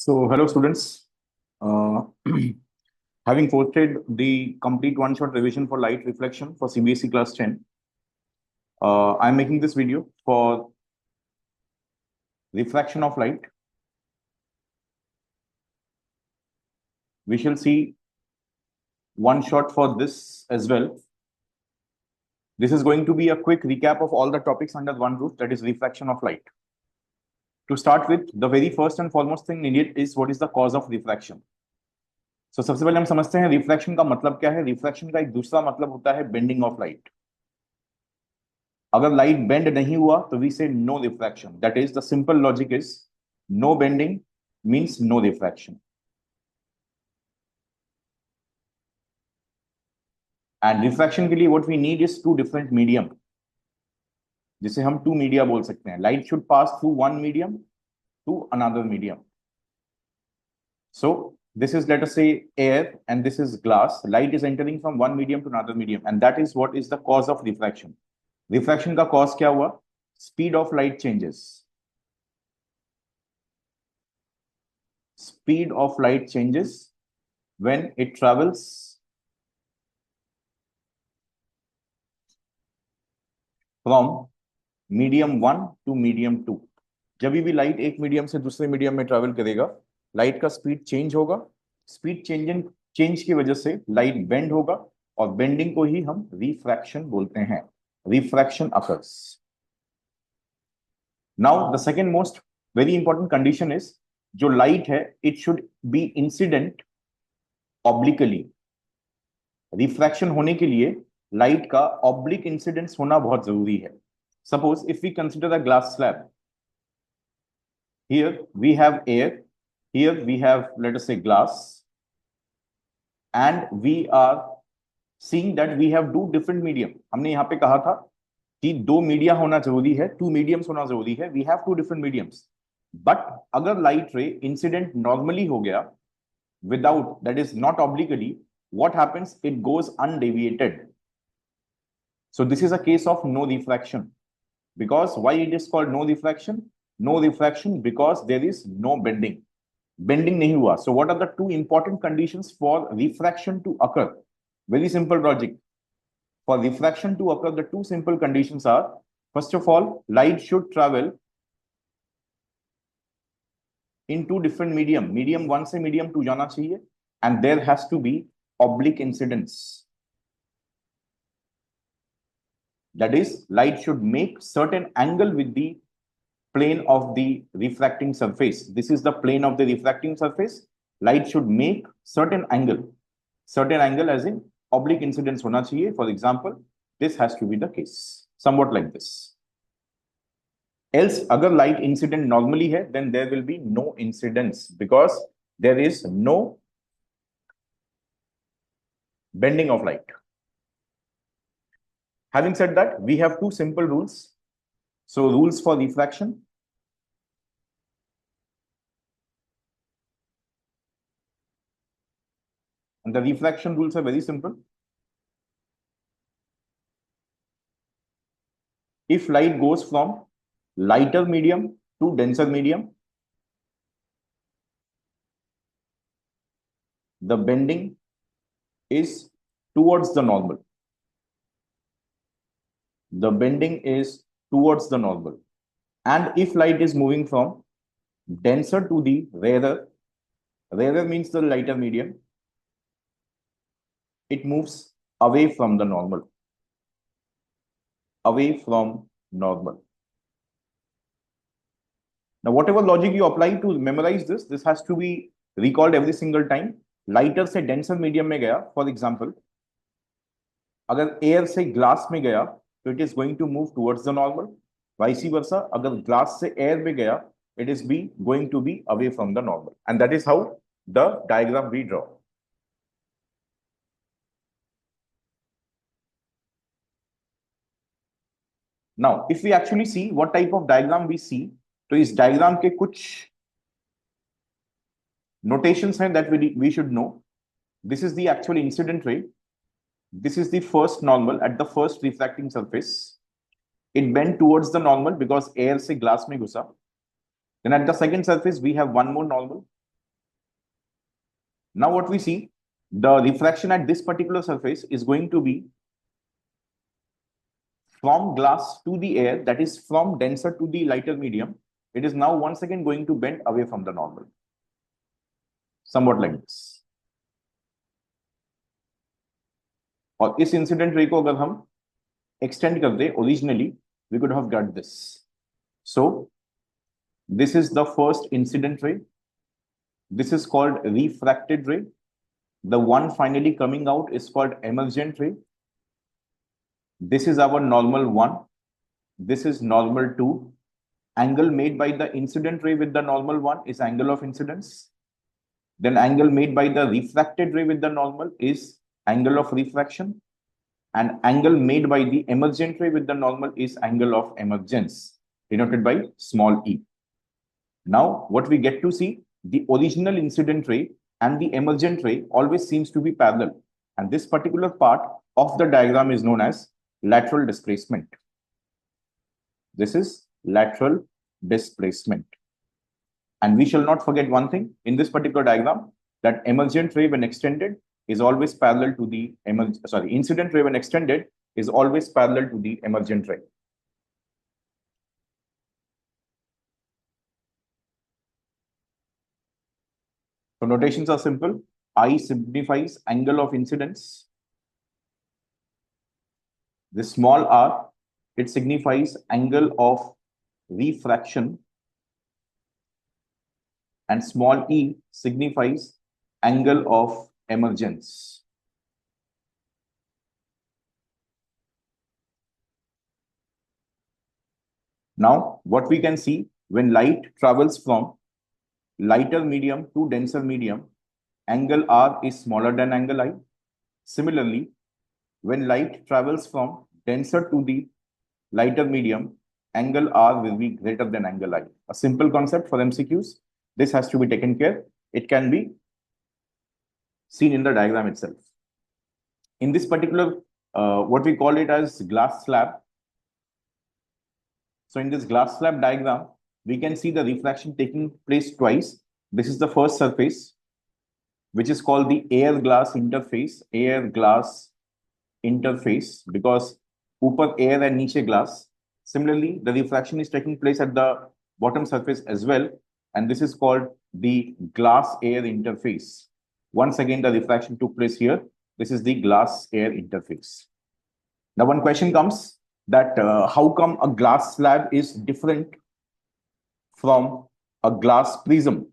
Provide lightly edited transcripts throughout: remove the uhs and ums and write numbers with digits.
So, hello students. Uh, Having posted the complete one-shot revision for light reflection for CBSE class 10, I'm making this video for refraction of light. We shall see one shot for this as well. This is going to be a quick recap of all the topics under one roof, that is refraction of light. To start with, the very first and foremost thing needed is what is the cause of refraction. So सबसे पहले हम समझते हैं refraction का मतलब क्या है. Refraction का एक दूसरा मतलब होता है बेंडिंग ऑफ लाइट. अगर लाइट बेंड नहीं हुआ तो we say no refraction. That is the simple logic is no bending means no refraction. And refraction के लिए what we need is two different medium, जिसे हम टू मीडिया बोल सकते हैं. Light should pass through one medium to another medium. So this is, let us say, air and this is glass. Light is entering from one medium to another medium, and that is what is the cause of refraction. Refraction का cause क्या हुआ? Speed of light changes. Speed of light changes when it travels from medium 1 to medium 2. जब भी light एक medium से दूसरे medium में travel करेगा, लाइट का स्पीड चेंज होगा. स्पीड चेंज की वजह से लाइट बेंड होगा, और बेंडिंग को ही हम रिफ्रैक्शन बोलते हैं. Refraction occurs. Now the second most very important condition is, जो लाइट है it should be incident obliquely. Refraction होने के लिए लाइट का ऑब्लिक इंसिडेंस होना बहुत जरूरी है. Suppose if we consider a glass slab, here we have air, here we have, let us say, glass, and we are seeing that we have two different medium. हमने यहाँ पे कहा था कि दो मीडिया होना जरूरी है, टू मीडियम्स होना जरूरी है. we have two different mediums. but अगर लाइट रे इंसिडेंट नॉर्मली हो गया without, that is not obliquely, what happens? It goes undeviated. So this is a case of no refraction. Because why it is called no refraction? No refraction because there is no bending. Bending nahi hua. So what are the two important conditions for refraction to occur? Very simple logic. For refraction to occur, the two simple conditions are, first of all, light should travel in two different medium. Medium 1 से medium 2 जाना चाहिए, and there has to be oblique incidence. That is, light should make certain angle with the plane of the refracting surface. This is the plane of the refracting surface. Light should make certain angle as in oblique incidence होना चाहिए. For example, this has to be the case, somewhat like this. Else, अगर light incident normally है, then there will be no incidence because there is no bending of light. Having said that, we have two simple rules. So rules for refraction. And the refraction rules are very simple. If light goes from lighter medium to denser medium, the bending is towards the normal. The bending is towards the normal. And if light is moving from denser to the rarer means the lighter medium, it moves away from the normal. Away from normal. Now, whatever logic you apply to memorize this has to be recalled every single time. Lighter से denser medium में गया, for example, अगर air से glass में गया, तो it is going to move towards the normal. Vice versa, अगर glass से air में गया, it is going to be away from the normal. And that is how the diagram we draw. Now, if we actually see what type of diagram we see, तो इस diagram के कुछ notations हैं that we should know. This is the actual incident ray. This is the first normal at the first refracting surface. It bent towards the normal because air से glass में घुसा. Then at the second surface, we have one more normal. Now what we see, the refraction at this particular surface is going to be from glass to the air, that is from denser to the lighter medium. It is now once again going to bend away from the normal, somewhat like this. और इस incident ray को अगर हम extend कर दे, originally we could have got this. So this is the first incident ray. This is called refracted ray. The one finally coming out is called emergent ray. This is our normal 1. This is normal 2. Angle made by the incident ray with the normal 1 is angle of incidence. Then angle made by the refracted ray with the normal is angle of refraction. And angle made by the emergent ray with the normal is angle of emergence, denoted by small e. Now, what we get to see, the original incident ray and the emergent ray always seems to be parallel. And this particular part of the diagram is known as lateral displacement. This is lateral displacement. And we shall not forget one thing in this particular diagram, that emergent ray when extended is always parallel to the incident ray when extended is always parallel to the emergent ray. So notations are simple. I signifies angle of incidence. The small r, it signifies angle of refraction. And small e signifies angle of emergence. Now, what we can see, when light travels from lighter medium to denser medium, angle r is smaller than angle I. Similarly, when light travels from denser to the lighter medium, angle r will be greater than angle I. A simple concept for MCQs. This has to be taken care. It can be seen in the diagram itself. In this particular, what we call it as glass slab. So in this glass slab diagram, we can see the refraction taking place twice. This is the first surface, which is called the air glass interface, because upper air and niche glass. Similarly, the refraction is taking place at the bottom surface as well. And this is called the glass air interface. Once again, the refraction took place here. This is the glass air interface. Now, one question comes that how come a glass slab is different from a glass prism?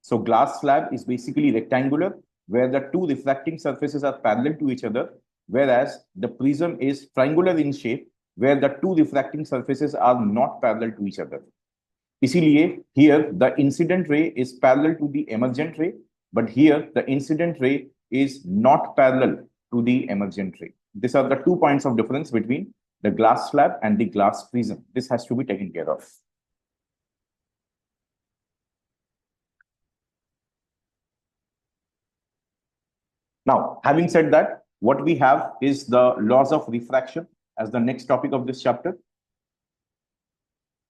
So glass slab is basically rectangular, where the two refracting surfaces are parallel to each other, whereas the prism is triangular in shape, where the two refracting surfaces are not parallel to each other. इसीलिए here the incident ray is parallel to the emergent ray, but here the incident ray is not parallel to the emergent ray. These are the 2 points of difference between the glass slab and the glass prism. This has to be taken care of. Now, having said that, what we have is the laws of refraction as the next topic of this chapter.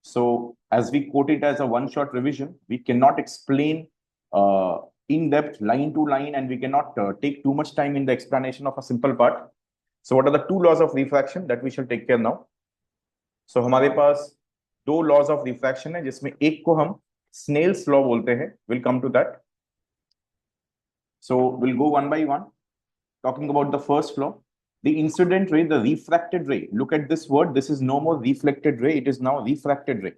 So as we quote it as a one-shot revision, we cannot explain in depth line to line, and we cannot take too much time in the explanation of a simple part. So what are the 2 laws of refraction that we shall take care now? So हमारे पास 2 laws of refraction है, जिसमें एक को हम Snell's law बोलते हैं. We'll come to that. So we'll go one by one, talking about the first law. The incident ray, the refracted ray. Look at this word. This is no more reflected ray. It is now refracted ray.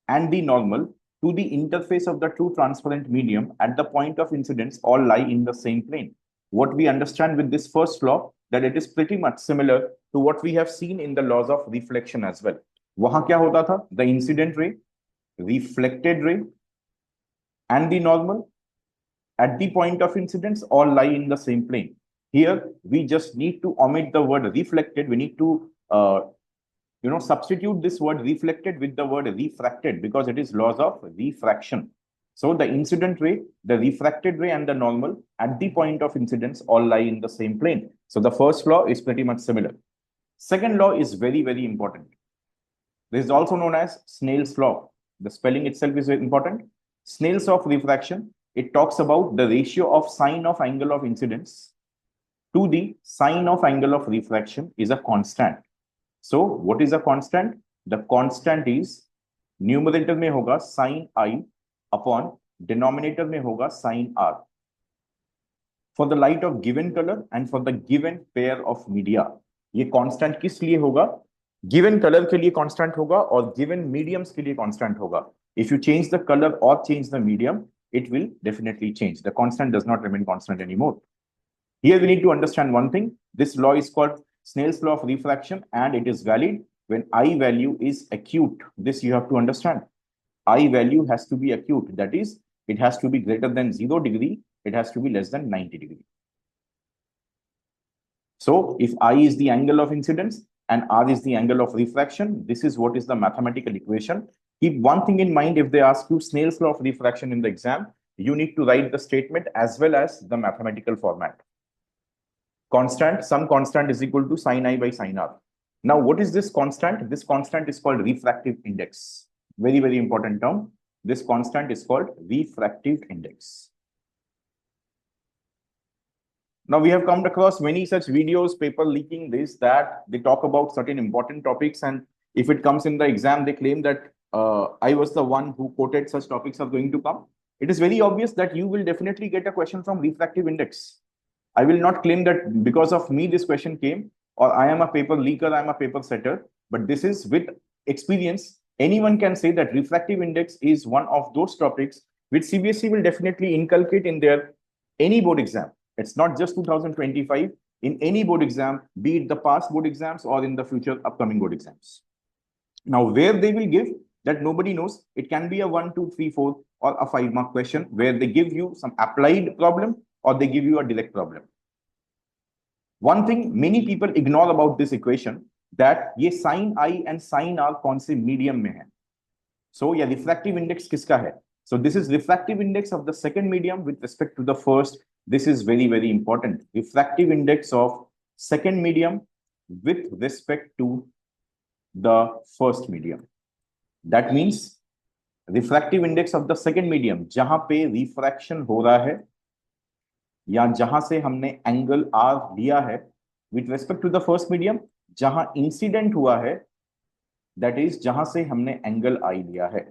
And the normal to the interface of the true transparent medium at the point of incidence all lie in the same plane. What we understand with this first law, that it is pretty much similar to what we have seen in the laws of reflection as well. वहां क्या होता था? The incident ray, reflected ray, and the normal at the point of incidence all lie in the same plane. Here, we just need to omit the word reflected. We need to, substitute this word reflected with the word refracted, because it is laws of refraction. So the incident ray, the refracted ray, and the normal at the point of incidence all lie in the same plane. So the first law is pretty much similar. Second law is very, very important. This is also known as Snell's law. The spelling itself is very important. Snell's law of refraction. it talks about the ratio of sine of angle of incidence to the sine of angle of refraction is a constant. So what is a constant? The constant is numerator में होगा sine i upon denominator में होगा sine r for the light of given colour and for the given pair of media. ये constant किस लिए होगा? Given colour के लिए कांस्टेंट होगा और गिवन मीडियम्स के लिए कांस्टेंट होगा. If you change the colour और change the medium, it will definitely change. The constant does not remain constant anymore. Here we need to understand one thing. This law is called Snell's law of refraction, and it is valid when I value is acute. This you have to understand. I value has to be acute. That is, it has to be greater than 0 degree. It has to be less than 90 degree. So if I is the angle of incidence and R is the angle of refraction, this is what is the mathematical equation. Keep one thing in mind. If they ask you Snell's law of refraction in the exam, you need to write the statement as well as the mathematical format. Constant, some constant is equal to sine I by sine R. Now, what is this constant? This constant is called refractive index. Very, very important term. This constant is called refractive index. Now, we have come across many such videos, paper leaking this, that they talk about certain important topics, and if it comes in the exam, they claim that I was the one who quoted such topics are going to come. It is very obvious that you will definitely get a question from refractive index. I will not claim that because of me this question came, or I am a paper leaker, I am a paper setter, but this is with experience. Anyone can say that refractive index is one of those topics which CBSE will definitely inculcate in their any board exam. It's not just 2025, in any board exam, be it the past board exams or in the future upcoming board exams. Now, where they will give, that nobody knows. It can be a 1, 2, 3, 4 or a 5-mark question where they give you some applied problem or they give you a direct problem. One thing many people ignore about this equation, that ये sin I and sin R कौन से medium में है. So yeah, refractive index किसका है? So this is refractive index of the second medium with respect to the first. This is very, very important. Refractive index of second medium with respect to the first medium. That means refractive index of the second medium, जहां पे refraction हो रहा है या जहां से हमने angle R लिया है, with respect to the first medium, जहां इंसिडेंट हुआ है, that is जहां से हमने एंगल I लिया है.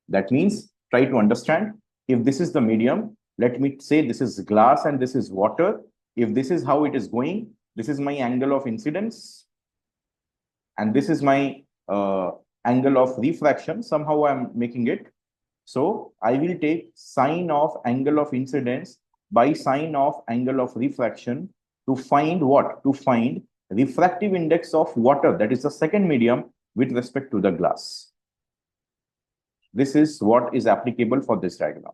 That means try to understand, if this is the medium, let me say this is glass and this is water. If this is how it is going, this is my angle of incidence and this is my angle of refraction. Somehow I'm making it. So I will take sine of angle of incidence by sine of angle of refraction to find what? To find refractive index of water, that is the second medium, with respect to the glass. This is what is applicable for this diagram.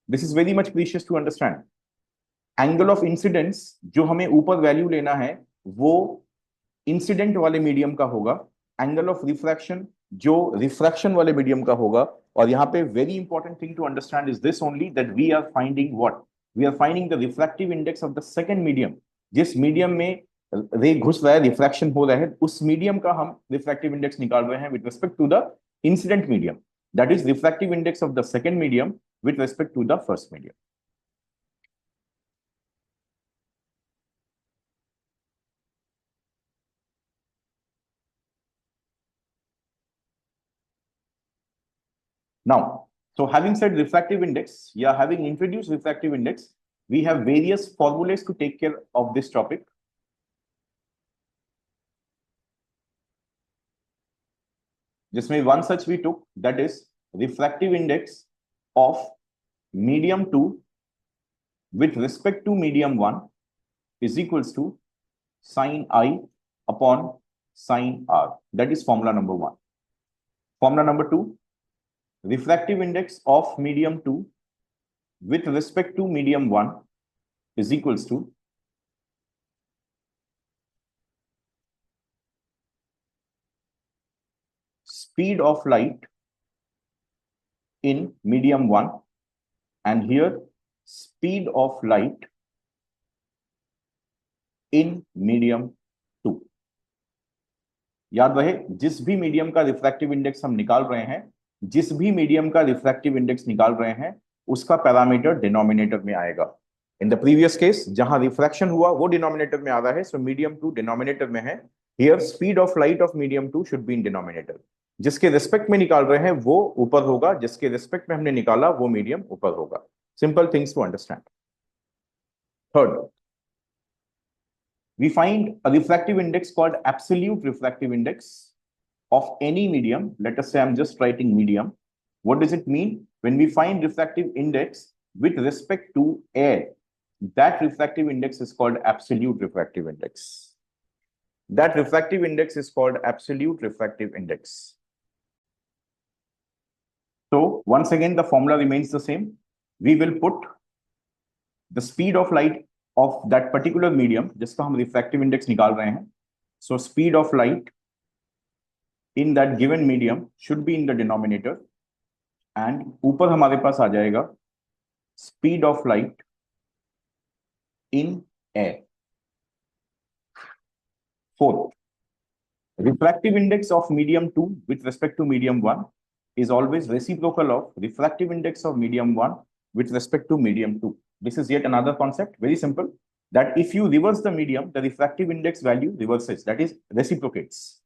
This is very much precious to understand. Angle of incidence जो हमें ऊपर value लेना है वो incident वाले medium का होगा. Angle of refraction जो रिफ्रैक्शन वाले मीडियम का होगा. और यहाँ पे very important thing to understand is this only, that we are finding what? We are finding the refractive index of the second medium. जिस मीडियम में रे घुस रहा है, रिफ्रैक्शन हो रहा है, उस मीडियम का हम रिफ्रैक्टिव इंडेक्स निकाल रहे हैं with respect to the incident medium. That is refractive index of the second medium with respect to the first medium. Now, so having said refractive index, yeah, having introduced refractive index, we have various formulas to take care of this topic. जिसमें one such we took, that is refractive index of medium 2 with respect to medium 1 is equals to sine I upon sine R. That is formula number 1. Formula number 2, refractive index of medium 2 with respect to medium 1 is equals to speed of light in medium 1, and here speed of light in medium 2. याद रहे, जिस भी medium का refractive index हम निकाल रहे हैं, जिस भी मीडियम का रिफ्रैक्टिव इंडेक्स निकाल रहे हैं, उसका पैरामीटर डिनोमिनेटर में आएगा। इन द प्रीवियस केस जहां रिफ्रैक्शन हुआ वो डिनोमिनेटर में आ रहा है, सो मीडियम 2 डिनोमिनेटर में है। Here speed of light of medium 2 should be in denominator. जिसके रिस्पेक्ट में निकाल रहे हैं वो ऊपर होगा, जिसके रिस्पेक्ट में हमने निकाला वो मीडियम ऊपर होगा। Simple things to understand. Third, we find a refractive index called absolute refractive index of any medium. Let us say I'm just writing medium. What does it mean? When we find refractive index with respect to air, that refractive index is called absolute refractive index. That refractive index is called absolute refractive index. So once again, the formula remains the same. We will put the speed of light of that particular medium जिसका हम refractive index निकाल रहे हैं. So speed of light in that given medium should be in the denominator, and ऊपर हमारे पास आ जाएगा speed of light in air. Fourth, refractive index of medium 2 with respect to medium 1 is always reciprocal of refractive index of medium 1 with respect to medium 2. This is yet another concept, very simple, that if you reverse the medium, the refractive index value reverses, that is reciprocates.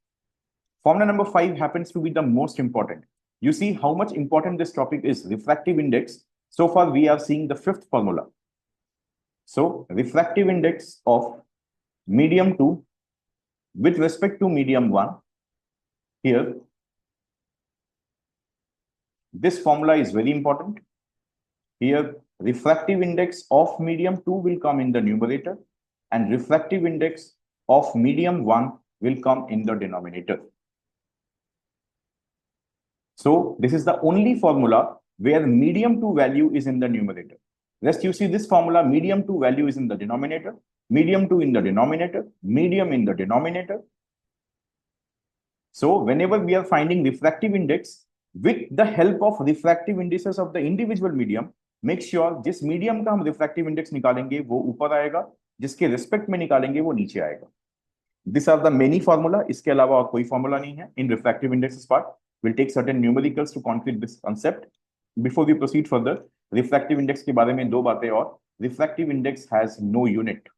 Formula number 5 happens to be the most important. You see how much important this topic is, refractive index. So far we are seeing the fifth formula. So refractive index of medium 2 with respect to medium 1, here this formula is very important. Here refractive index of medium 2 will come in the numerator, and refractive index of medium 1 will come in the denominator. So this is the only formula where medium 2 value is in the numerator. Rest you see this formula, medium 2 value is in the denominator, medium 2 in the denominator, medium in the denominator. So whenever we are finding refractive index with the help of refractive indices of the individual medium, make sure जिस medium का हम refractive index निकालेंगे वो ऊपर आएगा, जिसके respect में निकालेंगे वो नीचे आएगा. These are the many formula. इसके अलावा और कोई formula नहीं है. In refractive indexes part, we'll take certain numericals to concrete this concept. Before we proceed further, refractive index के बारे में दो बातें और. Refractive index has no unit.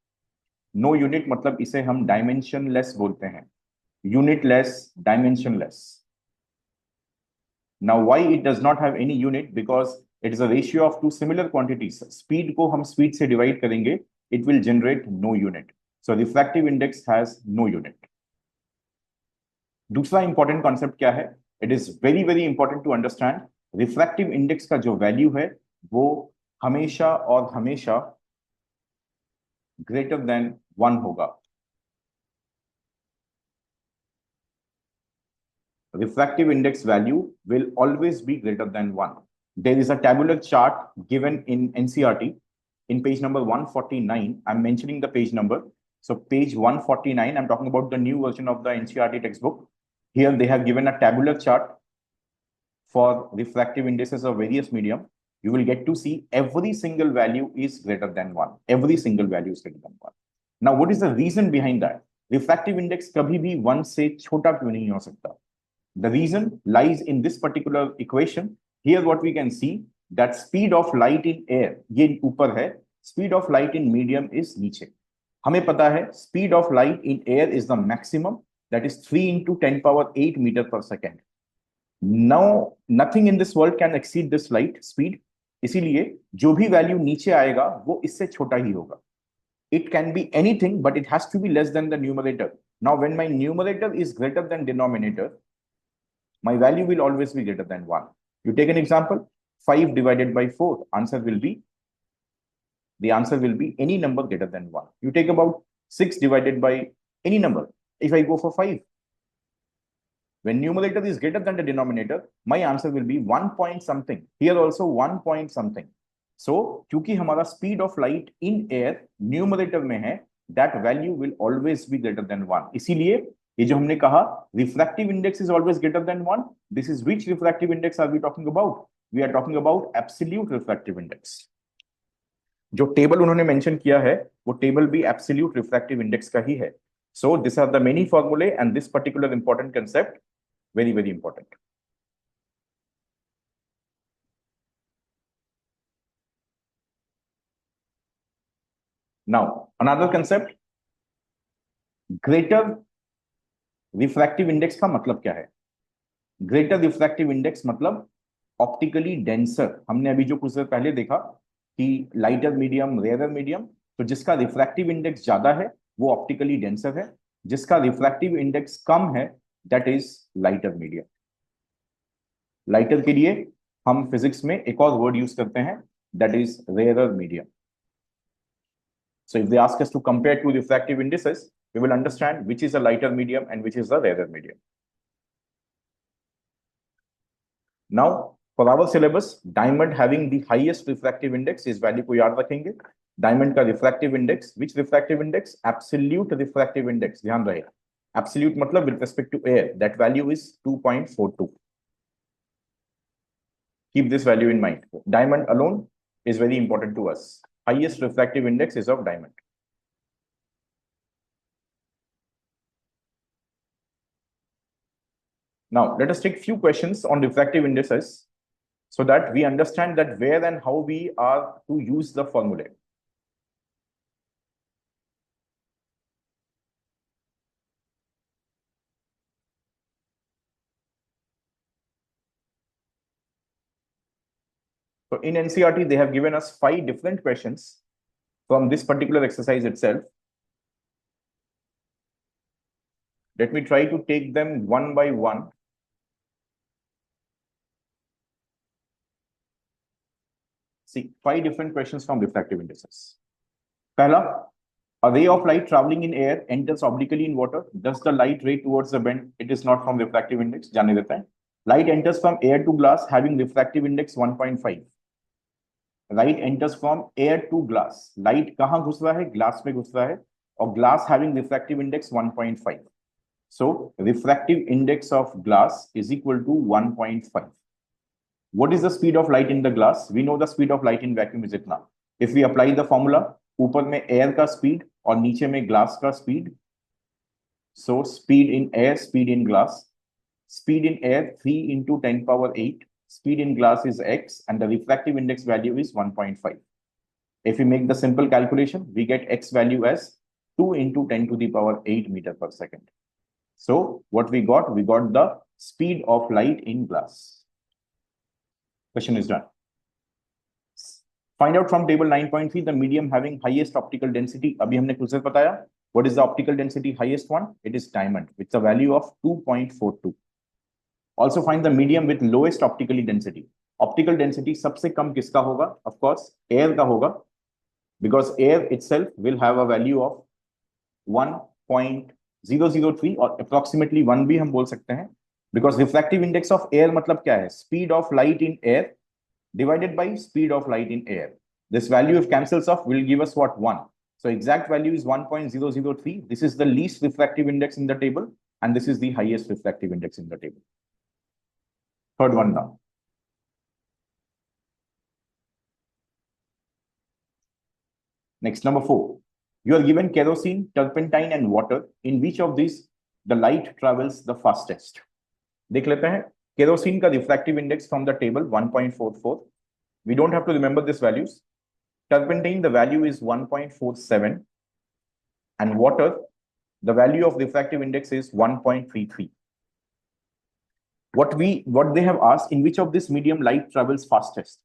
No unit मतलब इसे हम dimensionless बोलते हैं. Unitless, dimensionless. Now why it does not have any unit? Because it is a ratio of two similar quantities. Speed को हम speed से divide करेंगे, it will generate no unit. So refractive index has no unit. दूसरा important concept क्या है? It is very very important to understand. Refractive index का जो value है वो हमेशा और हमेशा greater than 1 होगा. Refractive index value will always be greater than 1. There is a tabular chart given in NCERT in page number 149. I'm mentioning the page number. So page 149, I'm talking about the new version of the NCERT textbook. Here they have given a tabular chart for refractive indices of various medium. You will get to see every single value is greater than 1. Every single value is greater than 1. Now, what is the reason behind that? Refractive index कभी भी 1 से छोटा क्यों नहीं हो सकता? The reason lies in this particular equation. Here what we can see that speed of light in air, ये ऊपर है, speed of light in medium is नीचे. हमें पता है speed of light in air is the maximum, that is 3 into 10 power 8 meter per second. Now nothing in this world can exceed this light speed. इसीलिए जो भी value नीचे आएगा वो इससे छोटा ही होगा. It can be anything, but it has to be less than the numerator. Now when my numerator is greater than denominator, my value will always be greater than 1. You take an example, 5 divided by 4, the answer will be any number greater than 1. You take about 6 divided by any number. If I go for 5, when numerator is greater than the denominator, my answer will be 1 point something. Here also 1 point something. So, क्योंकि हमारा speed of light in air numerator में है, that value will always be greater than 1. इसीलिए ये जो हमने कहा refractive index is always greater than 1. This is which refractive index are we talking about? We are talking about absolute refractive index. जो table उन्होंने mention किया है वो टेबल भी absolute refractive index का ही है. So these are the many formulae and this particular important concept very very important. Now another concept, greater refractive index का मतलब क्या है? ग्रेटर रिफ्रैक्टिव इंडेक्स मतलब ऑप्टिकली डेंसर। हमने अभी जो कुछ देर पहले देखा कि लाइटर मीडियम, रेयर मीडियम, तो जिसका रिफ्रैक्टिव इंडेक्स ज्यादा है वो ऑप्टिकली डेंसर है, जिसका रिफ्रैक्टिव इंडेक्स कम है that is lighter medium. Lighter के लिए हम फिजिक्स में एक और वर्ड यूज करते हैं that is rare medium. So if they ask us to compare two refractive indices, we will understand which is a lighter medium and which is the rarer medium. Now, for our syllabus, diamond having the highest refractive index is value को याद रखेंगे। Diamond का refractive index, which refractive index? Absolute refractive index, ध्यान रहे। Absolute मतलब with respect to air, that value is 2.42. Keep this value in mind. Diamond alone is very important to us. Highest refractive index is of diamond. Now, let us take few questions on refractive indices so that we understand that where and how we are to use the formula. So in NCERT, they have given us 5 different questions from this particular exercise itself. Let me try to take them one by one. See, 5 different questions from refractive indices. Pehla, a ray of light traveling in air enters obliquely in water. Does the light ray towards the bend? It is not from refractive index. जाने देते हैं. Light enters from air to glass having refractive index 1.5. Light enters from air to glass. Light कहाँ घुस रहा है? Glass में घुस रहा है, और glass having refractive index 1.5. So refractive index of glass is equal to 1.5. What is the speed of light in the glass? We know the speed of light in vacuum is itna. If we apply the formula, ऊपर में air का speed और नीचे में glass का speed. So speed in air, speed in glass. Speed in air 3 into 10 power 8. Speed in glass is x and the refractive index value is 1.5. If we make the simple calculation, we get x value as 2 into 10 to the power 8 meter per second. So what we got? We got the speed of light in glass. Question is done. Find out from table 9.3 the medium having highest optical density. अभी हमने कुछ बताया. What is the optical density highest one? It is diamond with the value of 2.42. Also find the medium with lowest optical density. Optical density सबसे कम किसका होगा? Of course, air का होगा, because air itself will have a value of 1.003 और approximately 1 भी हम बोल सकते हैं, because refractive index of air मतलब क्या है? Speed of light in air divided by speed of light in air. This value, if cancels off, will give us what? 1. So exact value is 1.003. This is the least refractive index in the table, and this is the highest refractive index in the table. Third one now. Next, number 4. You are given kerosene, turpentine, and water. In which of these the light travels the fastest? देख लेते हैं. Kerosene का refractive index from the table 1.44. We don't have to remember these values. Turpentine, the value is 1.47, and water, the value of refractive index is 1.33. What they have asked, in which of this medium light travels fastest?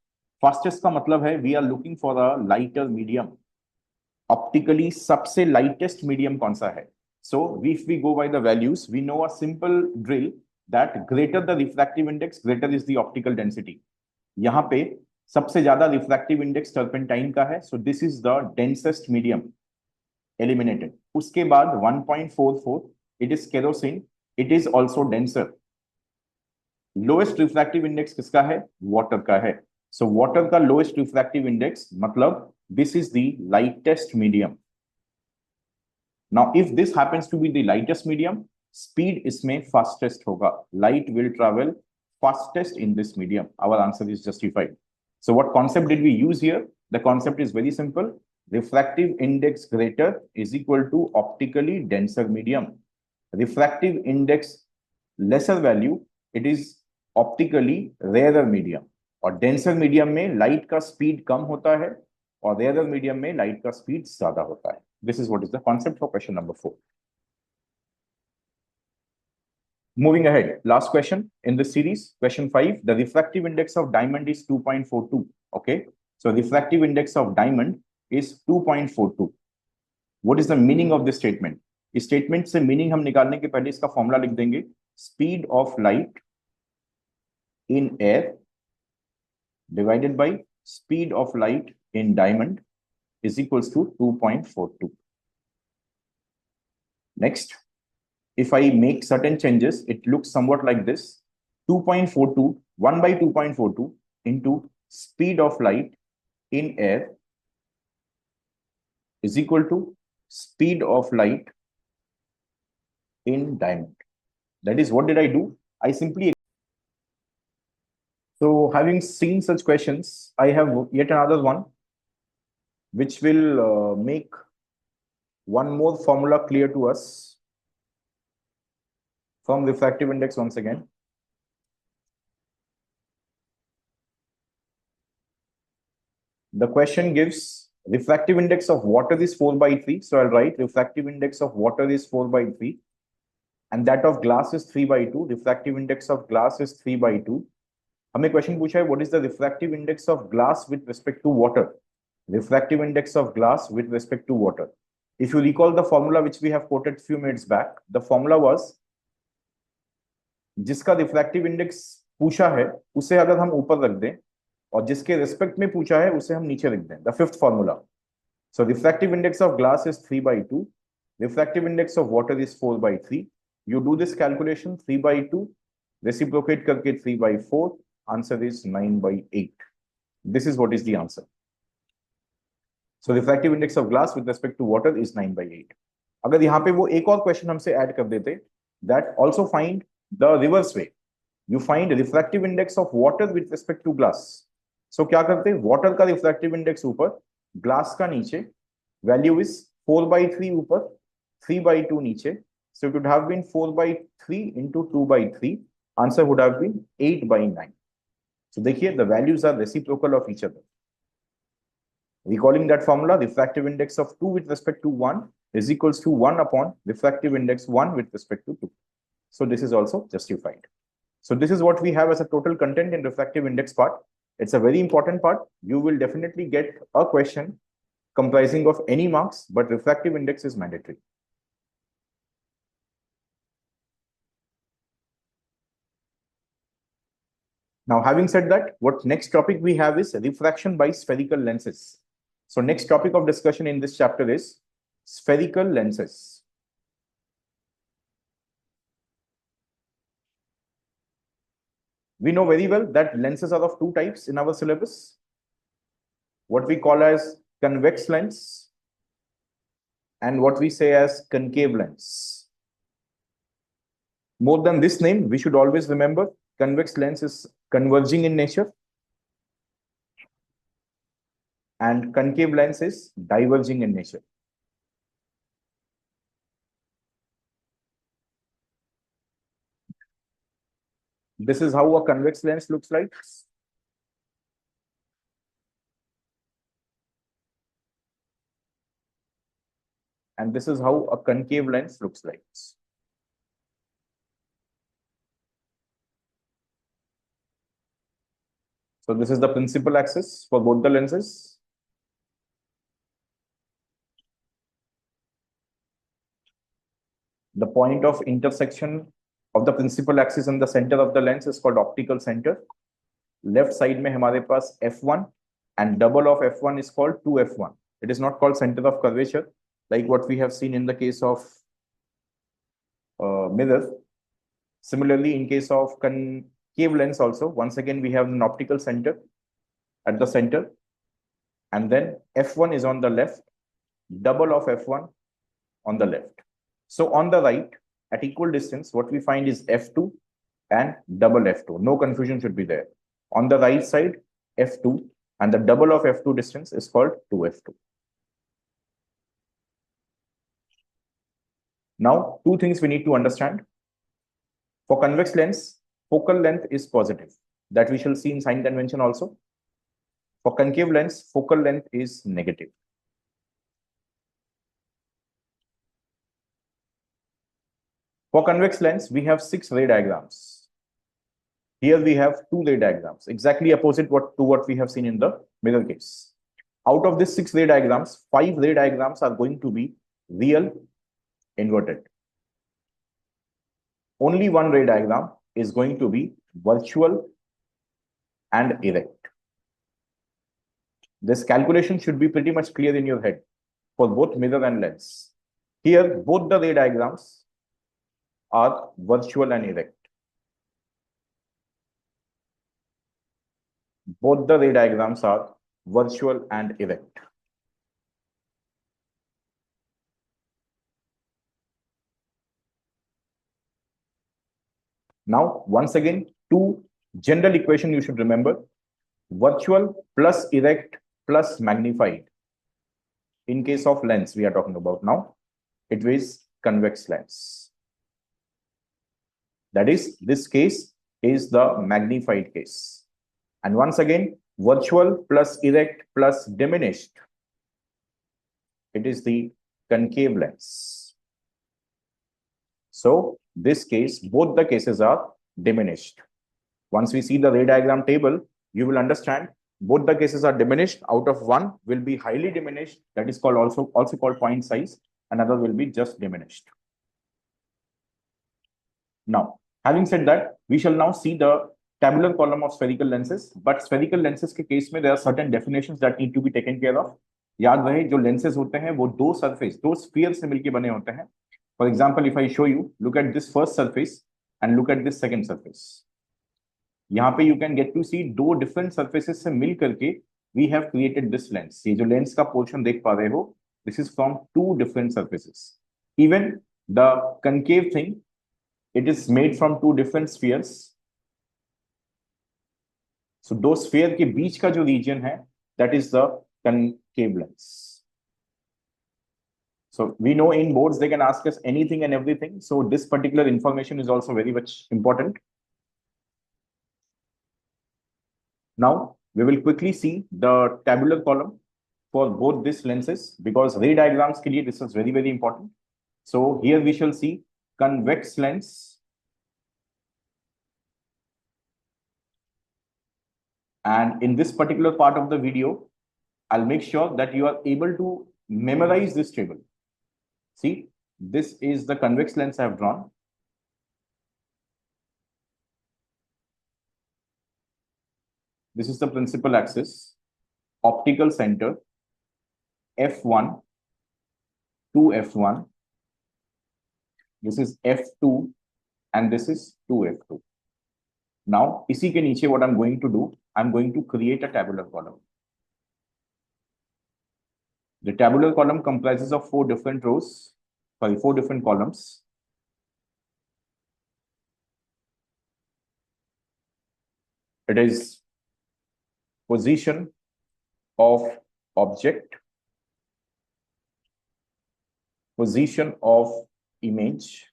Fastest का मतलब है we are looking for a lighter medium. Optically सबसे lightest medium कौन सा है? So if we go by the values, we know a simple drill that greater the refractive index, greater is the optical density. यहाँ पे सबसे ज्यादा refractive index turpentine का है, so this is the densest medium, eliminated. उसके बाद 1.44, it is kerosene, it is also denser. Lowest refractive index किसका है? वाटर का है. सो वाटर का लोएस्ट रिफ्रैक्टिव इंडेक्स मतलब this is the lightest medium. Now if this happens to be the lightest medium, speed इसमें fastest होगा. Light will travel fastest in this medium. Our answer is justified. So what concept did we use here? The concept is very simple. Refractive index greater is equal to optically denser medium. Refractive index lesser value, it is optically rarer medium. और denser medium में light का speed कम होता है, और rare medium में light का speed ज्यादा होता है. This is what is the concept for question number 4. Moving ahead, last question in this series, question 5. The refractive index of diamond is 2.42. Okay, so refractive index of diamond is 2.42. What is the meaning of this statement? इस statement से meaning हम निकालने के पहले इसका formula लिख देंगे. Speed of light in air divided by speed of light in diamond is equals to 2.42. Next, if I make certain changes, it looks somewhat like this. 2.42, 1 by 2.42 into speed of light in air is equal to speed of light in diamond. That is, what did I do? I simply... So having seen such questions, I have yet another one, which will make one more formula clear to us from refractive index once again. The question gives refractive index of water is 4/3. So I'll write refractive index of water is 4/3 and that of glass is 3/2. Refractive index of glass is 3/2. हमें question पूछा है what is the refractive index of glass with respect to water. Refractive index of glass with respect to water. If you recall the formula which we have quoted few minutes back, the formula was, जिसका refractive index पूछा है उसे अगर हम ऊपर रख दें और जिसके रिस्पेक्ट में पूछा है उसे हम नीचे रख दें. The fifth formula. So refractive index of glass is 3/2. Refractive index of water is 4/3. You do this calculation. 3/2 reciprocate करके 3/4. Answer is 9/8. This is what is the answer. So refractive index of glass with respect to water is 9/8. अगर यहाँ पे वो एक और question हमसे add कर देते, that also find the reverse way. You find refractive index of water with respect to glass. So क्या करते? Water का refractive index ऊपर, glass का नीचे. Value is 4/3 ऊपर, 3/2 नीचे. So it would have been 4/3 into 2/3. Answer would have been 8/9. So देखिए, the values are reciprocal of each other. Recalling that formula, refractive index of 2 with respect to 1 is equals to 1 upon refractive index 1 with respect to 2. So this is also justified. So this is what we have as a total content in refractive index part. It's a very important part. You will definitely get a question comprising of any marks, but refractive index is mandatory. Now, having said that, what next topic we have is refraction by spherical lenses. So next topic of discussion in this chapter is spherical lenses. We know very well that lenses are of two types in our syllabus. What we call as convex lens and what we say as concave lens. More than this name, we should always remember convex lens is converging in nature and concave lens is diverging in nature. This is how a convex lens looks like. And this is how a concave lens looks like. So this is the principal axis for both the lenses. The point of intersection of the principal axis and the center of the lens is called optical center. Left side में हमारे पास f1 and double of f1 is called 2f1. It is not called center of curvature like what we have seen in the case of mirror. Similarly, in case of concave lens also, once again we have an optical center at the center, and then f1 is on the left, double of f1 on the left. So on the right, at equal distance, what we find is f2 and double f2. No confusion should be there. On the right side, f2, and the double of f2 distance is called 2f2. Now, two things we need to understand. For convex lens, focal length is positive. That we shall see in sign convention also. For concave lens, focal length is negative. For convex lens, we have 6 ray diagrams. Here we have 2 ray diagrams, exactly opposite to what we have seen in the mirror case. Out of these 6 ray diagrams, 5 ray diagrams are going to be real inverted. Only 1 ray diagram is going to be virtual and erect. This calculation should be pretty much clear in your head for both mirror and lens. Here, both the ray diagrams are virtual and erect. Both the ray diagrams are virtual and erect. Now, once again, 2 general equation you should remember. Virtual plus erect plus magnified. In case of lens, we are talking about now, it is convex lens. That is, this case is the magnified case. And once again, virtual plus erect plus diminished, it is the concave lens. So, this case, both the cases are diminished. Once we see the ray diagram table, you will understand both the cases are diminished. Out of one will be highly diminished, that is called also called point size. Another will be just diminished. Now, having said that, we shall now see the tabular column of spherical lenses. But spherical lenses के case में there are certain definitions that need to be taken care of. याद रहे जो lenses होते हैं वो दो surface, दो sphere से मिलके बने होते हैं. For example, if I show you, look at this first surface and look at this second surface. यहाँ पे you can get to see दो different surfaces से मिल करके we have created this lens. ये जो lens का portion देख पा रहे हो, this is from 2 different surfaces. Even the concave thing, it is made from 2 different spheres. So दो sphere के बीच का जो region है, that is the concave lens. So we know in boards they can ask us anything and everything. So this particular information is also very much important. Now we will quickly see the tabular column for both these lenses because ray diagrams के लिए this is very, very important. So here we shall see convex lens and in this particular part of the video, I'll make sure that you are able to memorize this table. See, this is the convex lens I have drawn. This is the principal axis, optical center, F1, 2F1. This is F2 and this is 2F2. Now, इसी के नीचे what I'm going to do, I'm going to create a tabular column. The tabular column comprises of 4 different rows, 4 different columns. It is position of object, position of image.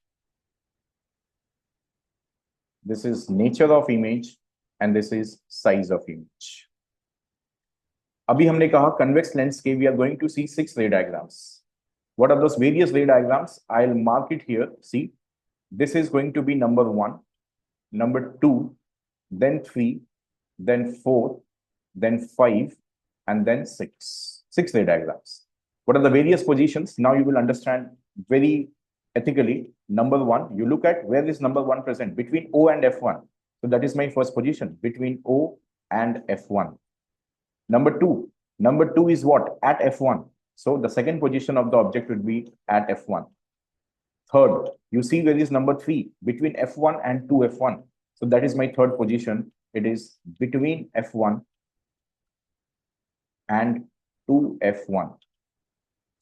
This is nature of image and this is size of image. अभी हमने कहा convex lens के we are going to see 6 ray diagrams. What are those various ray diagrams? I'll mark it here. See, this is going to be number 1, number 2, then 3, then 4, then 5, and then 6. 6 ray diagrams. What are the various positions? Now you will understand very ethically. Number 1, you look at where is number 1 present between O and F1. So that is my first position between O and F1. Number 2 is what? At F1. So the second position of the object would be at F1. Third, you see where is number 3 between F1 and 2F1. So that is my third position. It is between F1 and 2F1.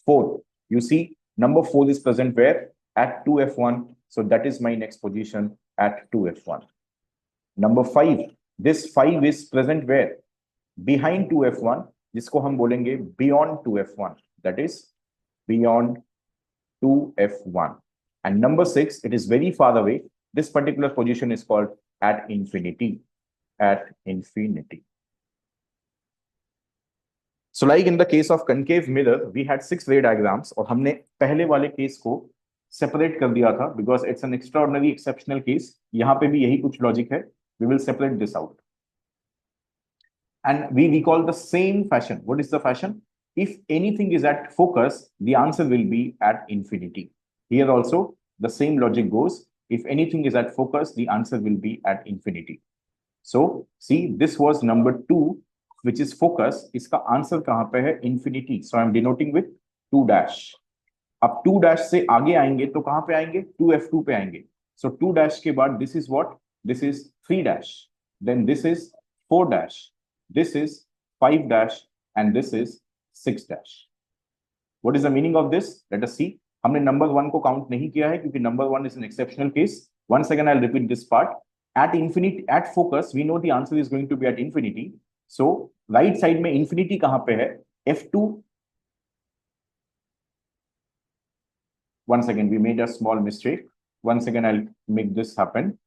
Fourth, you see number 4 is present where? At 2F1. So that is my next position at 2F1. Number 5, this 5 is present where? Behind 2F1, जिसको हम बोलेंगे beyond 2F1. That is beyond 2F1. And number 6, it is very far away. This particular position is called at infinity. At infinity. So like in the case of concave mirror, we had 6 ray diagrams और हमने पहले वाले case को separate कर दिया था because it's an extraordinary exceptional case. यहाँ पे भी यही कुछ लॉजिक है. We will separate this out. And we recall the same fashion. What is the fashion? If anything is at focus, the answer will be at infinity. Here also, the same logic goes. If anything is at focus, the answer will be at infinity. So, see, this was number 2, which is focus. इसका answer कहाँ पे है? Infinity. So, I am denoting with 2 dash. अब 2 dash से आगे आएंगे तो कहाँ पे आएंगे? 2f2 पे आएंगे. So, 2 dash के बाद this is what? This is 3 dash. Then this is 4 dash. This is 5 dash. And this is 6 dash. What is the meaning of this? Let us see. हमने number 1 को count नहीं किया है क्योंकि number 1 is an exceptional case. Once again, I'll repeat this part. At infinity, at focus, we know the answer is going to be at infinity. So, right side में infinity कहाँ पे है? F2. Once again, we made a small mistake. Once again, I'll make this happen.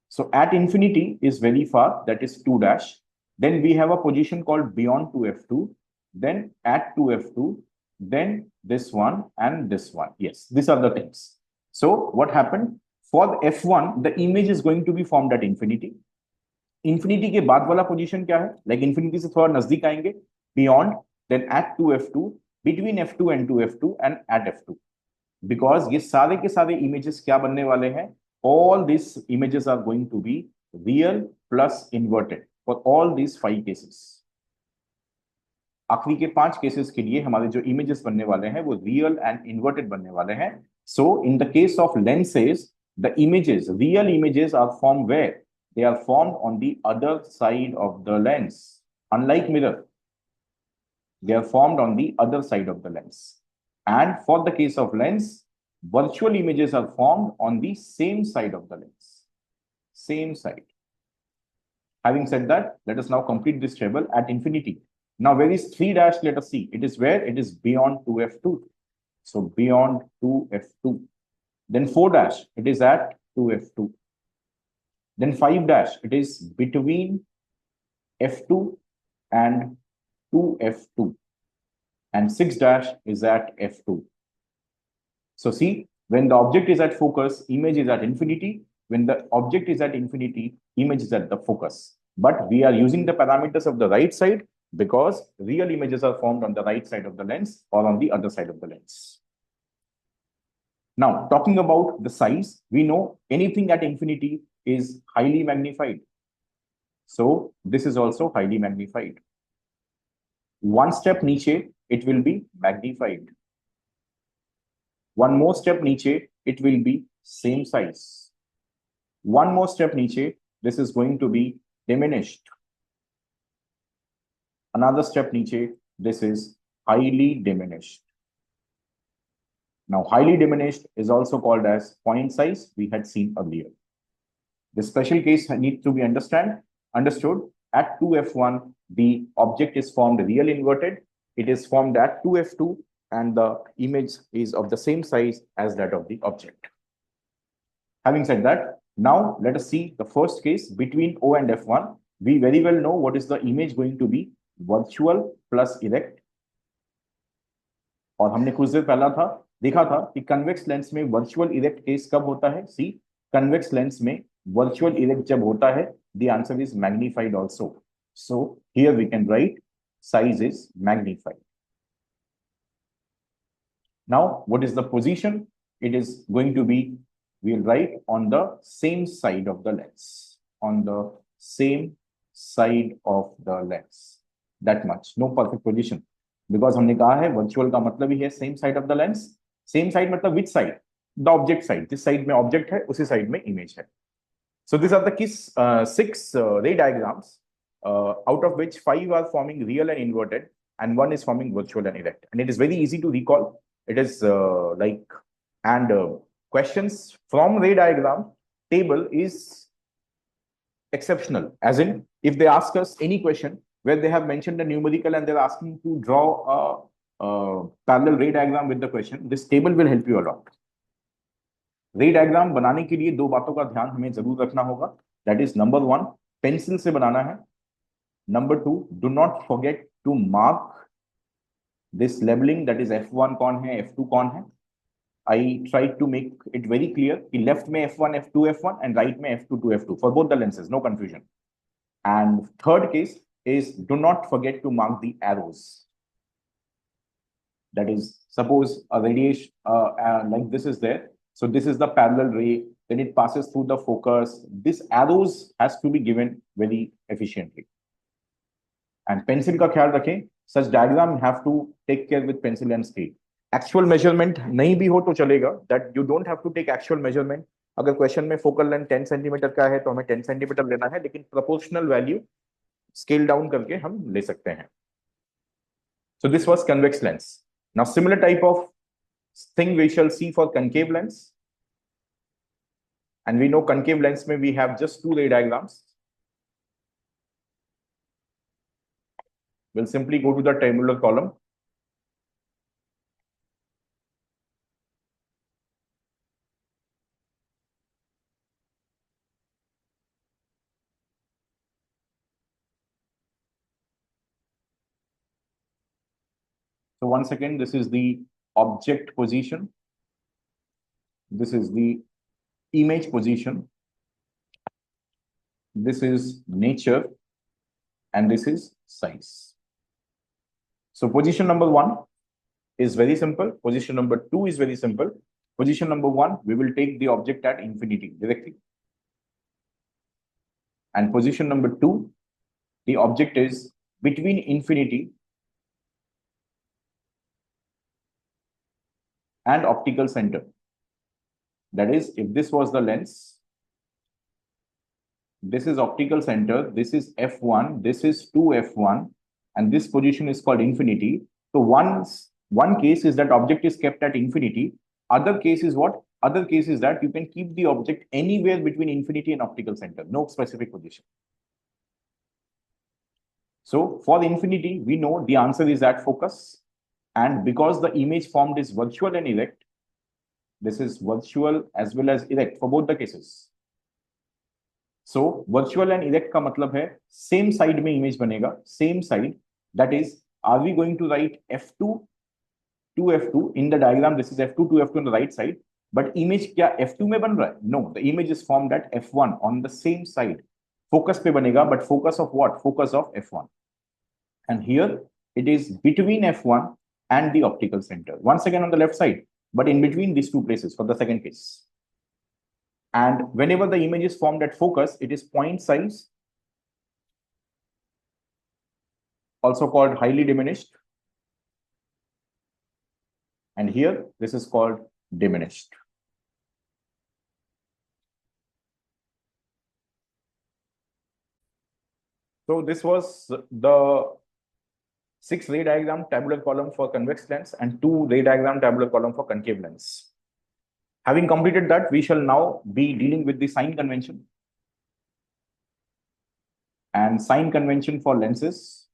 So, at infinity is very far, that is 2 dash. Then we have a position called beyond 2f2. Then at 2f2. Then this one and this one. Yes, these are the things. So, what happened? For f1, the image is going to be formed at infinity. Infinity के बाद वाला position क्या है? Like infinity से थोड़ा नजदीक आएंगे. Beyond, then at 2f2, between f2 and 2f2 and at f2. Because ये सारे के सारे images क्या बनने वाले हैं? All these images are going to be real plus inverted for all these 5 cases. आखिरी के 5 केसेस के लिए हमारे जो images बनने वाले हैं वो real and inverted बनने वाले हैं. So in the case of lenses, the images, real images are formed where? They are formed on the other side of the lens. Unlike mirror, they are formed on the other side of the lens. And for the case of lens, virtual images are formed on the same side of the lens. Same side. Having said that, let us now complete this table at infinity. Now, where is 3 dash? Let us see. It is where? It is beyond 2f2. So, beyond 2f2. Then 4 dash, it is at 2f2. Then 5 dash, it is between f2 and 2f2. And 6 dash is at f2. So see, when the object is at focus, image is at infinity. When the object is at infinity, image is at the focus. But we are using the parameters of the right side because real images are formed on the right side of the lens or on the other side of the lens. Now, talking about the size, we know anything at infinity is highly magnified. So, this is also highly magnified. One step niche, it will be magnified. One more step niche, it will be same size. One more step niche, this is going to be diminished. Another step niche, this is highly diminished. Now, highly diminished is also called as point size, we had seen earlier. The special case needs to be understood. At 2f1, the object is formed real inverted. It is formed at 2f2, and the image is of the same size as that of the object. Having said that, now let us see the first case between O and f1. We very well know what is the image going to be, virtual plus erect. और हमने कुछ देर पहला देखा था कि convex lens में virtual erect case कब होता है? सी, कन्वेक्स लेंस में वर्चुअल इरेक्ट जब होता है, the answer is magnified also. So here we can write size is magnified. Now what is the position? It is going to be, we will write on the same side of the lens, on the same side of the lens. That much, no perfect position, because हमने कहा है virtual का मतलब ही है same side of the lens. Same side मतलब which side? The object side. जिस side में ऑब्जेक्ट है उसी साइड में इमेज है. So this are the 6 ray diagrams, out of which 5 are forming real and inverted, and 1 is forming virtual and erect. And it is very easy to recall. It is questions from ray diagram table is exceptional. As in, if they ask us any question where they have mentioned a numerical and they're asking to draw a parallel ray diagram with the question, this table will help you a lot. रे diagram बनाने के लिए 2 बातों का ध्यान हमें जरूर रखना होगा. दैट इज नंबर 1, पेंसिल से बनाना है. Number 2, do not forget to mark this labeling, that is F1 कौन है, F2 कौन है. I tried to make it very clear कि left में F1, F2, F1 and right में F2 to F2 for both the lenses, no confusion. And third case is do not forget to mark the arrows. That is, suppose a radiation like this is there. So this is the parallel ray, then it passes through the focus. This arrows has to be given very efficiently. And pencil का ख्याल रखें, such diagram have to take care with pencil and scale. Actual measurement नहीं भी हो तो चलेगा, that you don't have to take actual measurement. अगर question में फोकल लेंथ 10 सेंटीमीटर का है तो हमें 10 सेंटीमीटर लेना है, लेकिन प्रोपोर्शनल वैल्यू स्केल डाउन करके हम ले सकते हैं. So this was convex lens. Now similar type of thing we shall see for concave lens. And we know concave lens में we have just two ray diagrams. We'll simply go to the tabular column. So once again, this is the object position. This is the image position. This is nature. And this is size. So position number 1 is very simple. Position number 2 is very simple. Position number 1, we will take the object at infinity directly. And position number 2, the object is between infinity and optical center. That is, if this was the lens, this is optical center, this is F1, this is 2F1, and this position is called infinity. So one case is that object is kept at infinity. Other case is what? Other case is that you can keep the object anywhere between infinity and optical center, no specific position. So for infinity, we know the answer is at focus. And because the image formed is virtual and erect, this is virtual as well as erect for both the cases. So virtual and erect का मतलब है same side में image बनेगा, same side. That is, are we going to write F2 to F2 in the diagram? This is F2 to F2 on the right side. But image क्या F2 में बन रहा है? No, the image is formed at F1 on the same side. Focus पे बनेगा, but focus of what? Focus of F1. And here it is between F1 and the optical center. Once again on the left side, but in between these two places for the second case. And whenever the image is formed at focus, it is point size, also called highly diminished. And here, this is called diminished. So this was the 6 ray diagram tabular column for convex lens and 2 ray diagram tabular column for concave lens. Having completed that, we shall now be dealing with the sign convention. And sign convention for lenses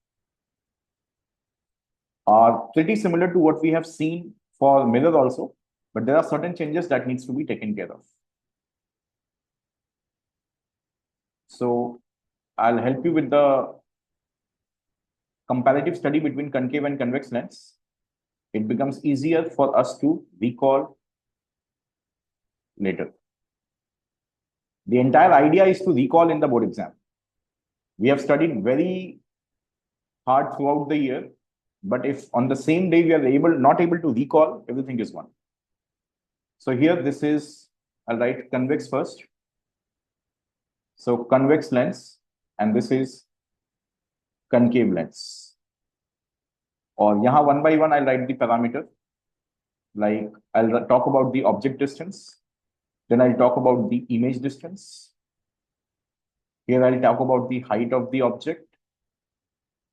are pretty similar to what we have seen for mirror also, but there are certain changes that needs to be taken care of. So I'll help you with the comparative study between concave and convex lens. It becomes easier for us to recall later. The entire idea is to recall in the board exam. We have studied very hard throughout the year, but if on the same day we are not able to recall, everything is gone. So here this is, I'll write convex first. So convex lens, and this is concave lens. Or yahan one by one I'll write the parameter. Like I'll talk about the object distance. Then I'll talk about the image distance. Here I'll talk about the height of the object,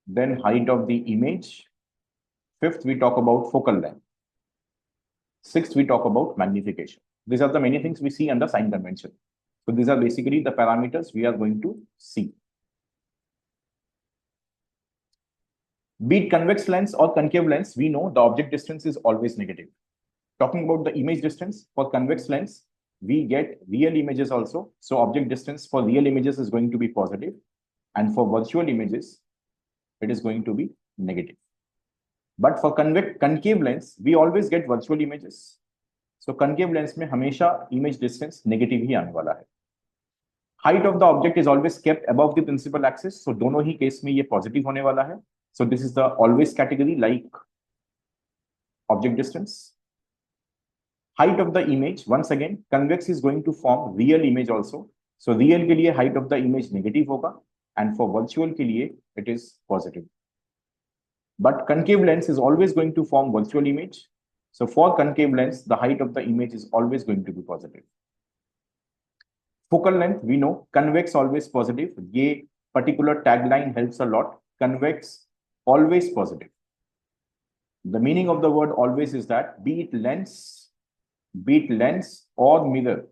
then height of the image. 5th, we talk about focal length. 6th, we talk about magnification. These are the many things we see under sign convention. So these are basically the parameters we are going to see. Be it convex lens or concave lens, we know the object distance is always negative. Talking about the image distance, for convex lens, we get real images also. So object distance for real images is going to be positive. And for virtual images, it is going to be negative. But for concave lens, we always get virtual images. So concave lens में हमेशा image distance negative ही आने वाला है. Height of the object is always kept above the principal axis. So दोनों ही case में ये positive होने वाला है. So this is the always category like object distance. Height of the image, once again, convex is going to form real image also. So real के लिए height of the image negative होगा, and for virtual के लिए it is positive. But concave lens is always going to form virtual image. So for concave lens, the height of the image is always going to be positive. Focal length, we know, convex always positive. ये particular tagline helps a lot. Convex always positive. The meaning of the word always is that be it lens or mirror,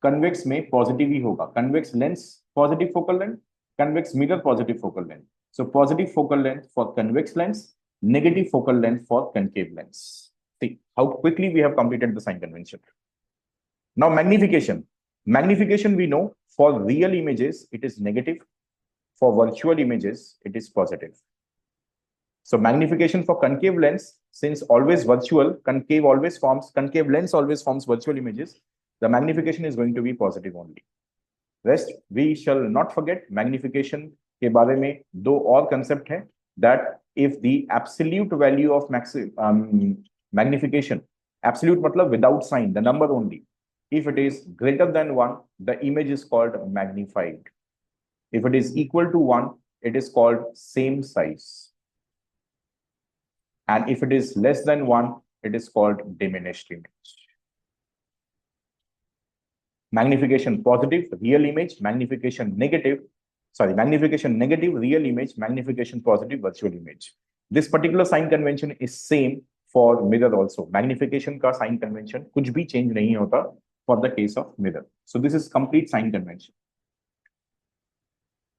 convex में positive ही होगा. Convex lens positive focal length, convex mirror positive focal length. So positive focal length for convex lens, negative focal length for concave lens. See how quickly we have completed the sign convention. Now magnification. Magnification we know for real images it is negative. For virtual images it is positive. So magnification for concave lens, since always virtual, concave lens always forms virtual images. The magnification is going to be positive only. Rest we shall not forget. Magnification के बारे में दो और concept है, that if the absolute value of magnification, absolute मतलब without sign, the number only, if it is greater than 1, the image is called magnified. If it is equal to 1, it is called same size. And if it is less than 1, it is called diminished image. Magnification positive, real image, magnification negative, real image, magnification positive, virtual image. This particular sign convention is same for mirror also. Magnification का sign convention कुछ भी change नहीं होता for the case of mirror. So this is complete sign convention.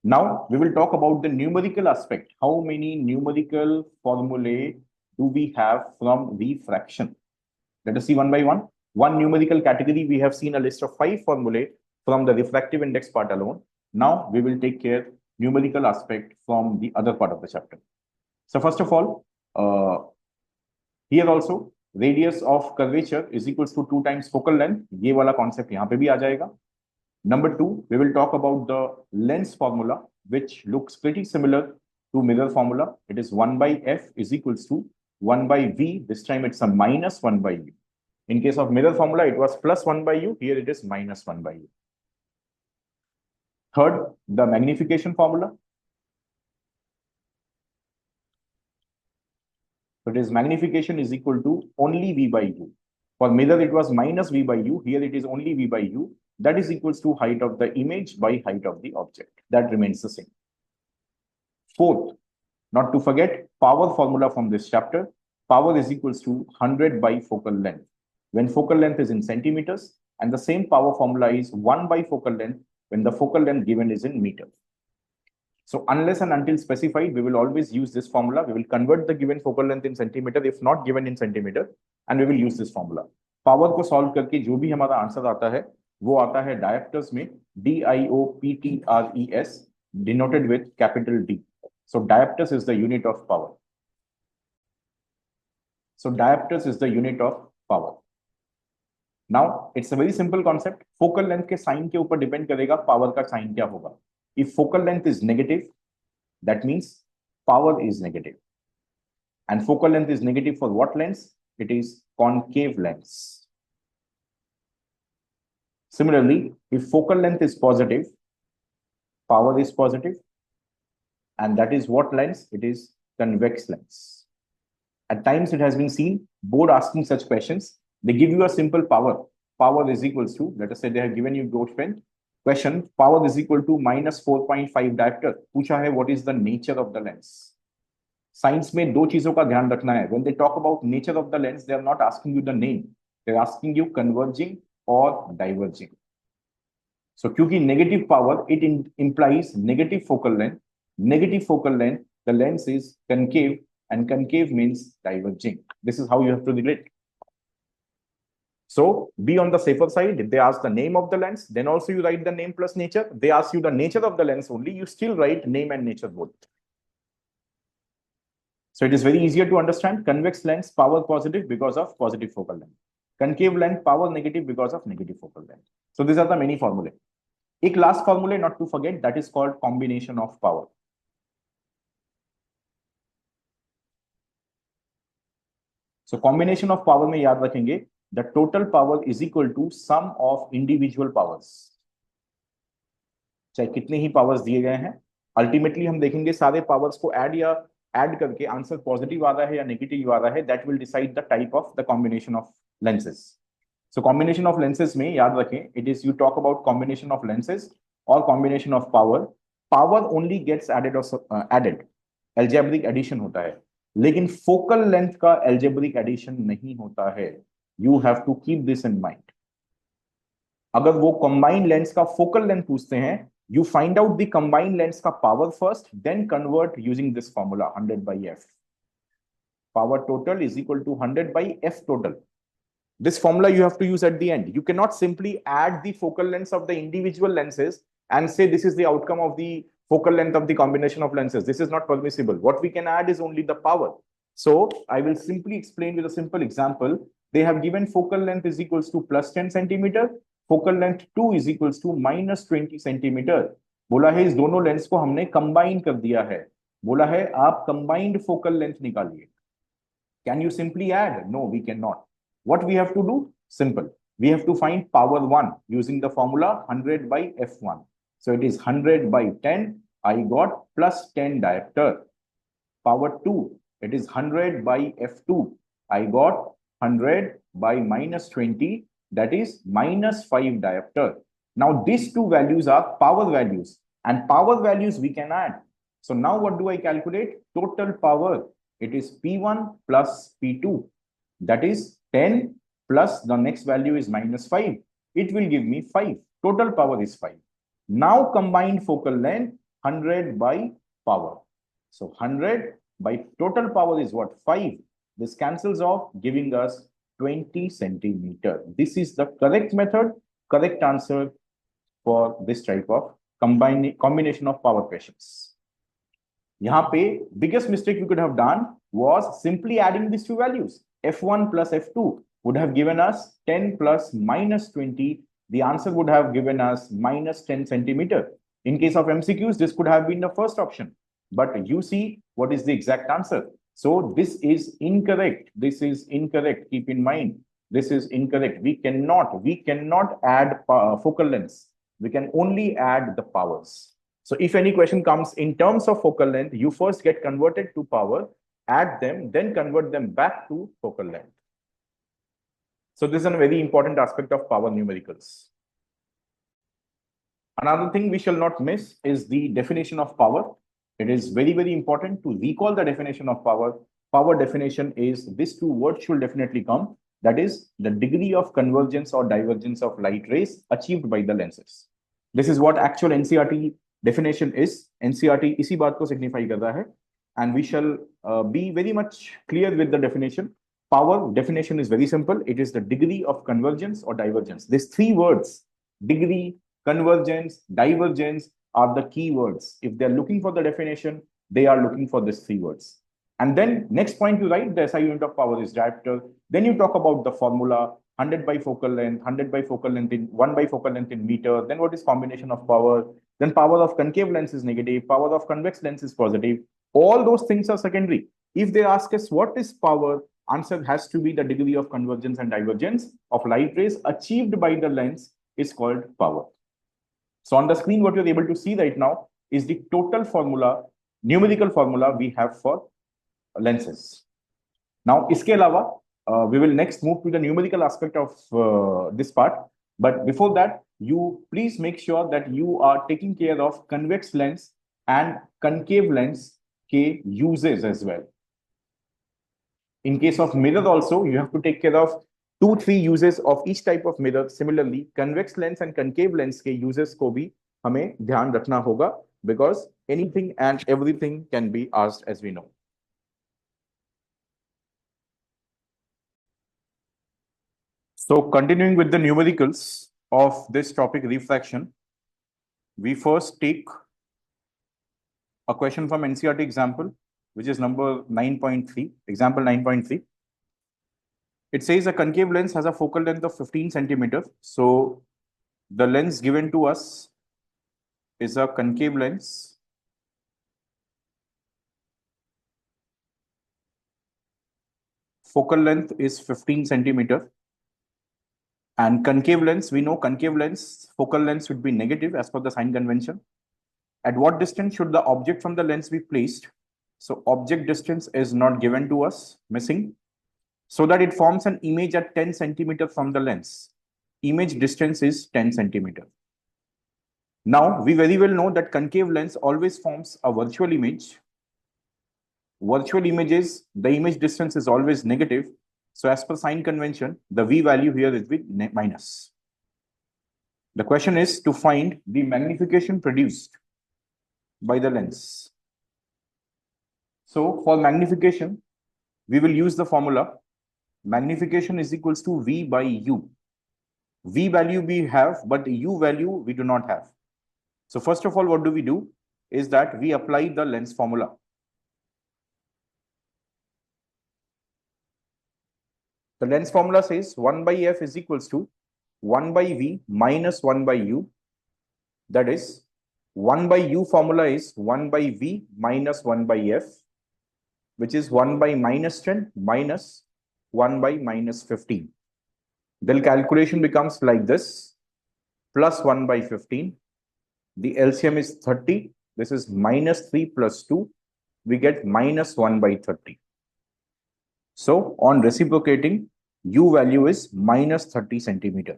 Now we will talk about the numerical aspect. How many numerical formulae do we have from refraction? Let us see one by one. One numerical category, we have seen a list of 5 formulae from the refractive index part alone. Now we will take care numerical aspect from the other part of the chapter. So first of all, here also radius of curvature is equals to 2 times focal length. ये वाला concept यहाँ पे भी आ जाएगा. Number 2, we will talk about the lens formula, which looks pretty similar to mirror formula. It is 1 by f is equals to 1 by v. This time it's a minus 1 by u. In case of mirror formula, it was plus 1 by u. Here it is minus 1 by u. Third, the magnification formula. So it is magnification is equal to only v by u. For mirror, it was minus v by u. Here it is only v by u. That is equals to height of the image by height of the object. That remains the same. Fourth, not to forget, power formula from this chapter. Power is equals to 100 by focal length. When focal length is in centimeters, and the same power formula is 1 by focal length when the focal length given is in meters. So unless and until specified, we will always use this formula. We will convert the given focal length in centimeter, if not given in centimeter, and we will use this formula. Power को solve करके जो भी हमारा answer आता है, वो आता है diopters में DIOPTRES, denoted with capital D. So diopters is the unit of power. So diopters is the unit of power. Now it's a very simple concept. Focal length के sign के ऊपर depend करेगा power का sign क्या होगा. If focal length is negative, that means power is negative. And focal length is negative for what lens? It is concave lens. Similarly, if focal length is positive, power is positive. And that is what lens? It is convex lens. At times it has been seen, board asking such questions. They give you a simple power. Power is equals to, let us say they have given you question, power is equal to minus 4.5 diopter. पूछा है, what is the nature of the lens? Science में दो चीजों का ध्यान रखना है. When they talk about nature of the lens, they are not asking you the name. They are asking you converging or diverging. So क्योंकि negative power, it implies negative focal length. Negative focal length, the lens is concave, and concave means diverging. This is how you have to relate. So be on the safer side. If they ask the name of the lens, then also you write the name plus nature. They ask you the nature of the lens only, you still write name and nature both. So it is very easier to understand. Convex lens, power positive because of positive focal length. Concave lens, power negative because of negative focal length. So these are the many formulae. एक last formula not to forget, that is called combination of power. So combination of power में याद रखेंगे, the total power is equal to sum of individual powers. चाहे कितने ही powers दिए गए हैं, ultimately हम देखेंगे सारे पावर्स को ऐड करके आंसर पॉजिटिव आ रहा है या नेगेटिव आ रहा है, that will decide the type of the combination of lenses. So combination of lenses में याद रखें, it is you talk about combination of lenses और combination of power only gets added, algebraic addition होता है, लेकिन फोकल लेंथ का algebraic addition नहीं होता है. You have to keep this in mind. अगर वो कंबाइंड लेंस का फोकल लेंथ पूछते हैं, you find out the combined lens ka power first, then convert using this formula 100 by f. Power total is equal to 100 by f total. This formula you have to use at the end. You cannot simply add the focal lengths of the individual lenses and say this is the outcome of the focal length of the combination of lenses. This is not permissible. What we can add is only the power. So I will simply explain with a simple example. They have given focal length is equals to plus 10 centimeter. Focal length 2 is equals to minus 20 centimetre. बोला है इस दोनों lens को हमने combine कर दिया है. बोला है आप कंबाइंड फोकल लेंथ निकालिए. Can you simply add? No, we can not. What we have to do? Simple. We have to find power 1 using the formula 100 by f1. So it is 100 by 10. I got plus 10 diopter. Power 2, it is 100 by f2. I got 100 by minus 20. That is minus 5 diopter. Now these two values are power values, and power values we can add. So now what do I calculate? Total power. It is P1 plus P2. That is 10 plus the next value is minus 5. It will give me 5. Total power is 5. Now combined focal length 100 by power. So 100 by total power is what? 5. This cancels off, giving us 20 centimeter. This is the correct method, correct answer for this type of combination of power questions. यहाँ पे biggest mistake we could have done was simply adding these two values. F1 plus F2 would have given us 10 plus minus 20. The answer would have given us minus 10 centimeter. In case of MCQs, this could have been the first option. But you see what is the exact answer. So this is incorrect. This is incorrect. Keep in mind, this is incorrect. We cannot add focal lengths. We can only add the powers. So if any question comes in terms of focal length, you first get converted to power, add them, then convert them back to focal length. So this is a very important aspect of power numericals. Another thing we shall not miss is the definition of power. It is very, very important to recall the definition of power. Power definition is, these two words should definitely come. That is the degree of convergence or divergence of light rays achieved by the lenses. This is what actual NCERT definition is. NCERT इसी बात को signify कर रहा है. And we shall be very much clear with the definition. Power definition is very simple. It is the degree of convergence or divergence. These three words, degree, convergence, divergence, are the key words. If they're looking for the definition, they are looking for these three words. And then next point you write, the SI unit of power is diopter. Then you talk about the formula 100 by focal length, 100 by focal length in 1 by focal length in meter. Then what is combination of power? Then power of concave lens is negative, power of convex lens is positive. All those things are secondary. If they ask us what is power, answer has to be the degree of convergence and divergence of light rays achieved by the lens is called power. So on the screen, what you're able to see right now is the total formula, numerical formula we have for lenses. Now, iske alawa, we will next move to the numerical aspect of this part. But before that, you please make sure that you are taking care of convex lens and concave lens ke uses as well. In case of mirror also, you have to take care of 2-3 uses of each type of mirror. Similarly, convex lens and concave lens के uses को भी हमें ध्यान रखना होगा, because anything and everything can be asked, as we know. So continuing with the numericals of this topic, refraction, we first take a question from NCERT example. which is number 9.3, example 9.3. It says a concave lens has a focal length of 15 centimeters. So the lens given to us is a concave lens. Focal length is 15 centimeters. And concave lens, we know concave lens, focal length should be negative as per the sign convention. At what distance should the object from the lens be placed? So object distance is not given to us, missing. So that it forms an image at 10 centimeters from the lens. Image distance is 10 centimeters. Now, we very well know that concave lens always forms a virtual image. Virtual images, the image distance is always negative. So as per sign convention, the V value here is with minus. The question is to find the magnification produced by the lens. So for magnification, we will use the formula. Magnification is equals to V by U. V value we have, but the U value we do not have. So first of all, what do we do is that we apply the lens formula. The lens formula says 1 by F is equals to 1 by V minus 1 by U. That is 1 by U formula is 1 by V minus 1 by F, which is 1 by minus 10 minus 1 by minus 15. The calculation becomes like this, plus 1 by 15. The LCM is 30. This is minus 3 plus 2. We get minus 1 by 30. So on reciprocating, U value is minus 30 centimeter.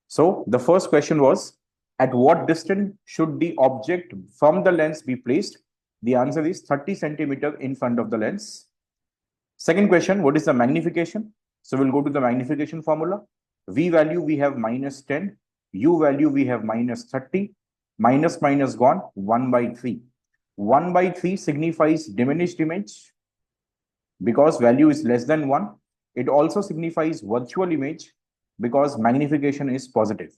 So the first question was, at what distance should the object from the lens be placed? The answer is 30 centimeter in front of the lens. Second question, what is the magnification? So we'll go to the magnification formula. V value we have minus 10, U value we have minus 30, minus minus gone, 1 by 3. 1 by 3 signifies diminished image because value is less than 1. It also signifies virtual image because magnification is positive.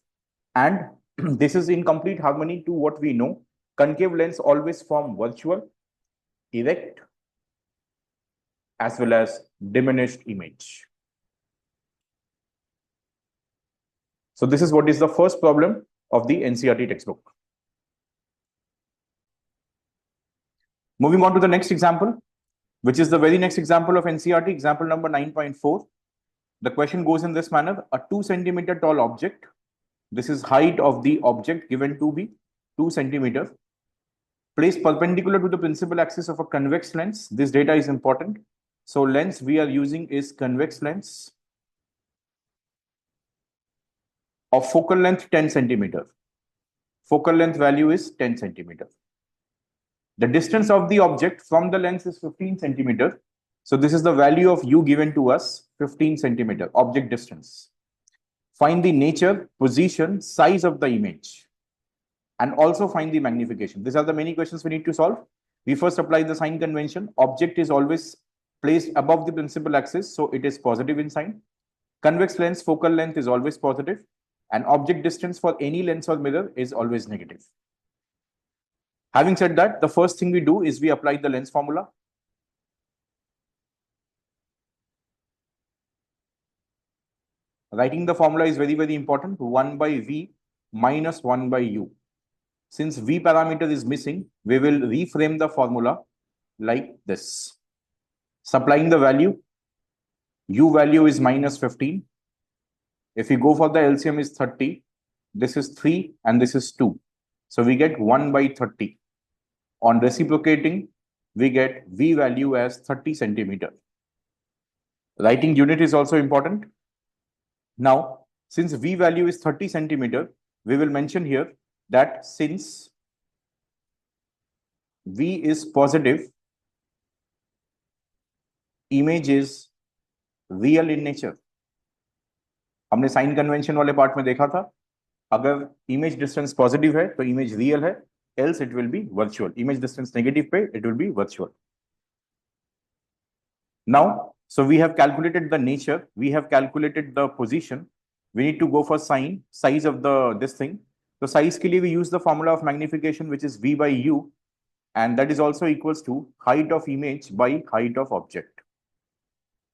And this is in complete harmony to what we know. Concave lens always form virtual, erect, as well as diminished image. So this is what is the first problem of the NCERT textbook. Moving on to the next example, which is the very next example of NCERT, example number 9.4. The question goes in this manner: a 2 centimeter tall object. This is height of the object given to be 2 centimeters. Placed perpendicular to the principal axis of a convex lens. This data is important. So lens we are using is convex lens of focal length 10 centimeters. Focal length value is 10 centimeters. The distance of the object from the lens is 15 centimeters. So this is the value of U given to us, 15 centimeter object distance. Find the nature, position, size of the image, and also find the magnification. These are the many questions we need to solve. We first apply the sign convention. Object is always placed above the principal axis, so it is positive in sign. Convex lens focal length is always positive, and object distance for any lens or mirror is always negative. Having said that, the first thing we do is we apply the lens formula. Writing the formula is very, very important. 1 by V minus 1 by U. Since V parameter is missing, we will reframe the formula like this. Supplying the value, U value is minus 15. If we go for the LCM is 30, this is 3 and this is 2. So we get 1 by 30. On reciprocating, we get V value as 30 centimeter. Writing unit is also important. Now, since V value is 30 centimeter, we will mention here that since V is positive, image is real in nature. हमने sign convention वाले part में देखा था, अगर image distance positive है तो image real है, else it will be virtual. Image distance negative पे it will be virtual. Now, so we have calculated the nature, we have calculated the position. We need to go for sign, size of this thing. तो size के लिए we use the formula of magnification which is V by U, and that is also equals to height of image by height of object.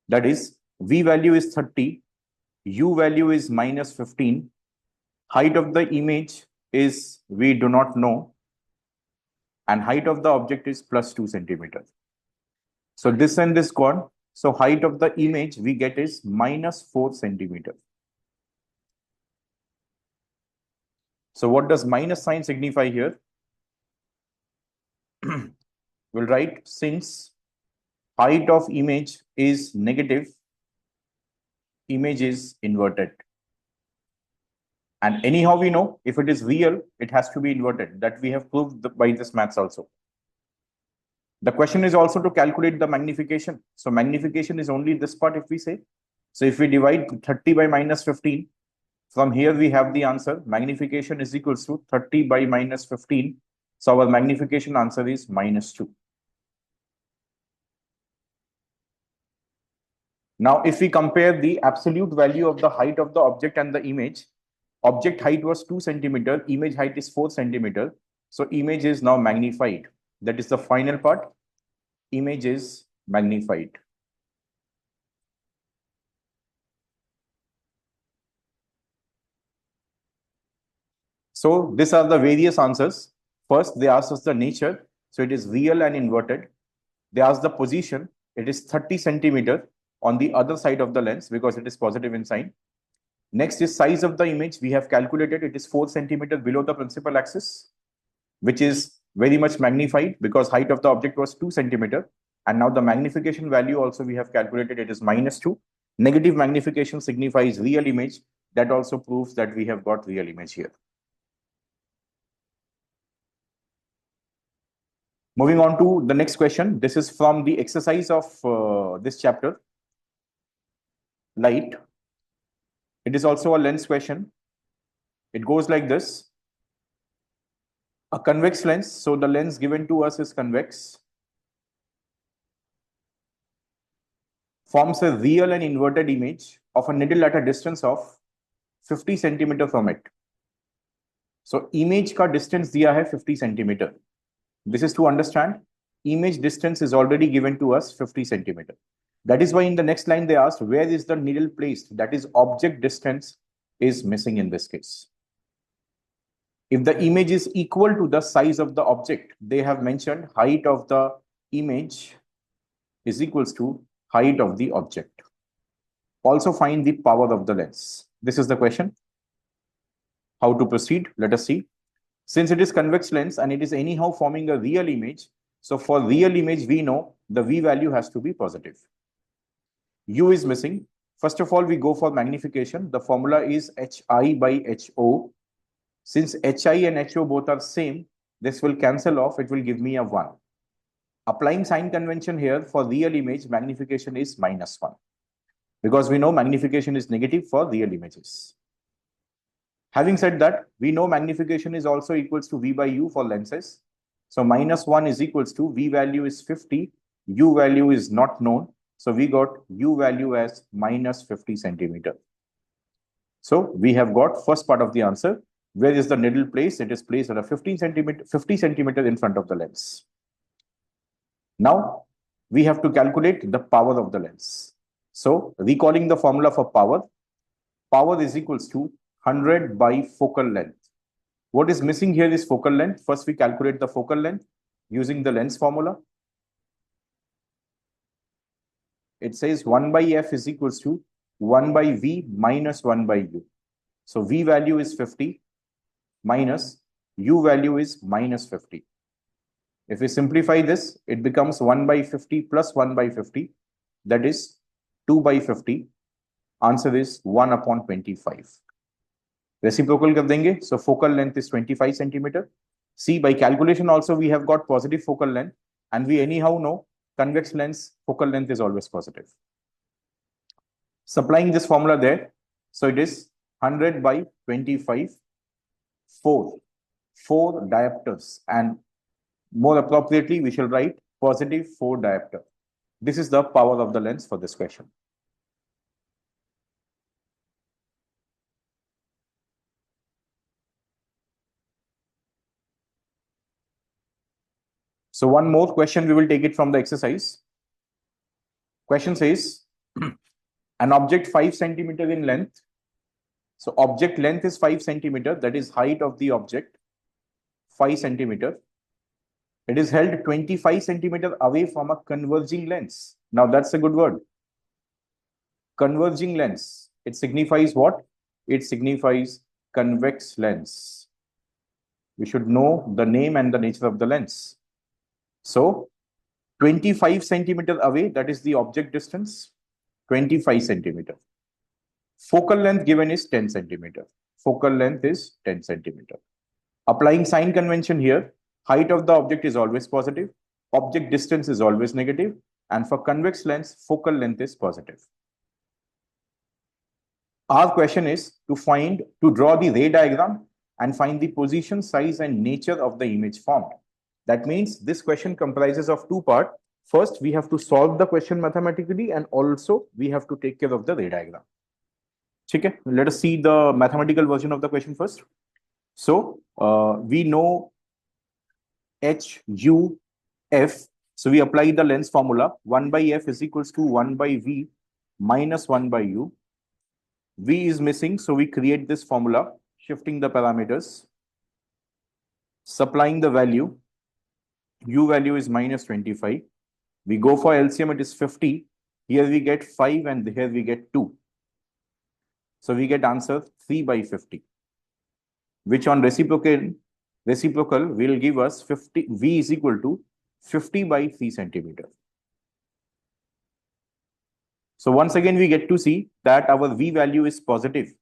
That is, V value is 30, U value is minus 15, height of the image is we do not know, and height of the object is plus 2 centimeters. So this and this gone. So height of the image we get is minus 4 centimeters. So what does minus sign signify here? We'll write, since height of image is negative, image is inverted. And anyhow we know if it is real, it has to be inverted. That we have proved by this maths also. The question is also to calculate the magnification. So magnification is only this part if we say. So if we divide 30 by minus 15, from here we have the answer. Magnification is equals to 30 by minus 15. So our magnification answer is minus 2. Now, if we compare the absolute value of the height of the object and the image, object height was 2 centimeter, image height is 4 centimeter. So image is now magnified. That is the final part. Image is magnified. So these are the various answers. First, they asked us the nature. So it is real and inverted. They asked the position. It is 30 centimeter on the other side of the lens because it is positive in sign. Next is size of the image. We have calculated it is 4 centimeter below the principal axis, which is very much magnified because height of the object was 2 centimeter. And now the magnification value also we have calculated, it is minus 2. Negative magnification signifies real image. That also proves that we have got real image here. Moving on to the next question. This is from the exercise of this chapter, light. It is also a lens question. It goes like this. A convex lens. So the lens given to us is convex. Forms a real and inverted image of a needle at a distance of 50 centimeter from it. So image का distance दिया है 50 centimeter. This is to understand image distance is already given to us 50 centimeter. That is why in the next line they asked where is the needle placed, that is object distance is missing in this case. If the image is equal to the size of the object, they have mentioned height of the image is equals to height of the object. Also find the power of the lens. This is the question. How to proceed? Let us see. Since it is convex lens and it is anyhow forming a real image, so for real image, we know the V value has to be positive. U is missing. First of all, we go for magnification. The formula is HI by HO. Since HI and HO both are same, this will cancel off. It will give me a 1. Applying sign convention here for real image, magnification is minus 1. Because we know magnification is negative for real images. Having said that, we know magnification is also equals to V by U for lenses. So minus 1 is equals to V value is 50, U value is not known. So we got U value as minus 50 centimeter. So we have got first part of the answer. Where is the needle placed? It is placed at a 50 centimeter in front of the lens. Now we have to calculate the power of the lens. So recalling the formula for power, power is equals to 100 by focal length. What is missing here is focal length. First, we calculate the focal length using the lens formula. It says 1 by F is equals to 1 by V minus 1 by U. So V value is 50 minus U value is minus 50. If we simplify this, it becomes 1 by 50 plus 1 by 50. That is 2 by 50. Answer is 1 upon 25. Reciprocal कर देंगे. So focal length is 25 centimeter. See, by calculation also we have got positive focal length, and we anyhow know convex lens focal length is always positive. Supplying this formula there, so it is 100 by 25, 4 diopters, and more appropriately we shall write positive 4 diopter. This is the power of the lens for this question. So one more question, we will take it from the exercise. Question says, an object 5 centimeter in length. So object length is 5 centimeter, that is height of the object, 5 centimeter. It is held 25 centimeter away from a converging lens. Now that's a good word. Converging lens. It signifies what? It signifies convex lens. We should know the name and the nature of the lens. So 25 centimeter away, that is the object distance, 25 centimeter. Focal length given is 10 centimeter. Focal length is 10 centimeter. Applying sign convention here, height of the object is always positive, object distance is always negative, and for convex lens, focal length is positive. Our question is to draw the ray diagram and find the position, size, and nature of the image formed. That means this question comprises of two parts. First, we have to solve the question mathematically, and also we have to take care of the ray diagram. Okay, let us see the mathematical version of the question first. So we know H, U, F. So we apply the lens formula. 1 by F is equals to 1 by V minus 1 by U. V is missing, so we create this formula, shifting the parameters, supplying the value. U value is minus 25. We go for LCM, it is 50. Here we get 5 and here we get 2. So we get answer 3 by 50, which on reciprocal will give us 50. V is equal to 50 by 3 centimeter. So once again, we get to see that our V value is positive.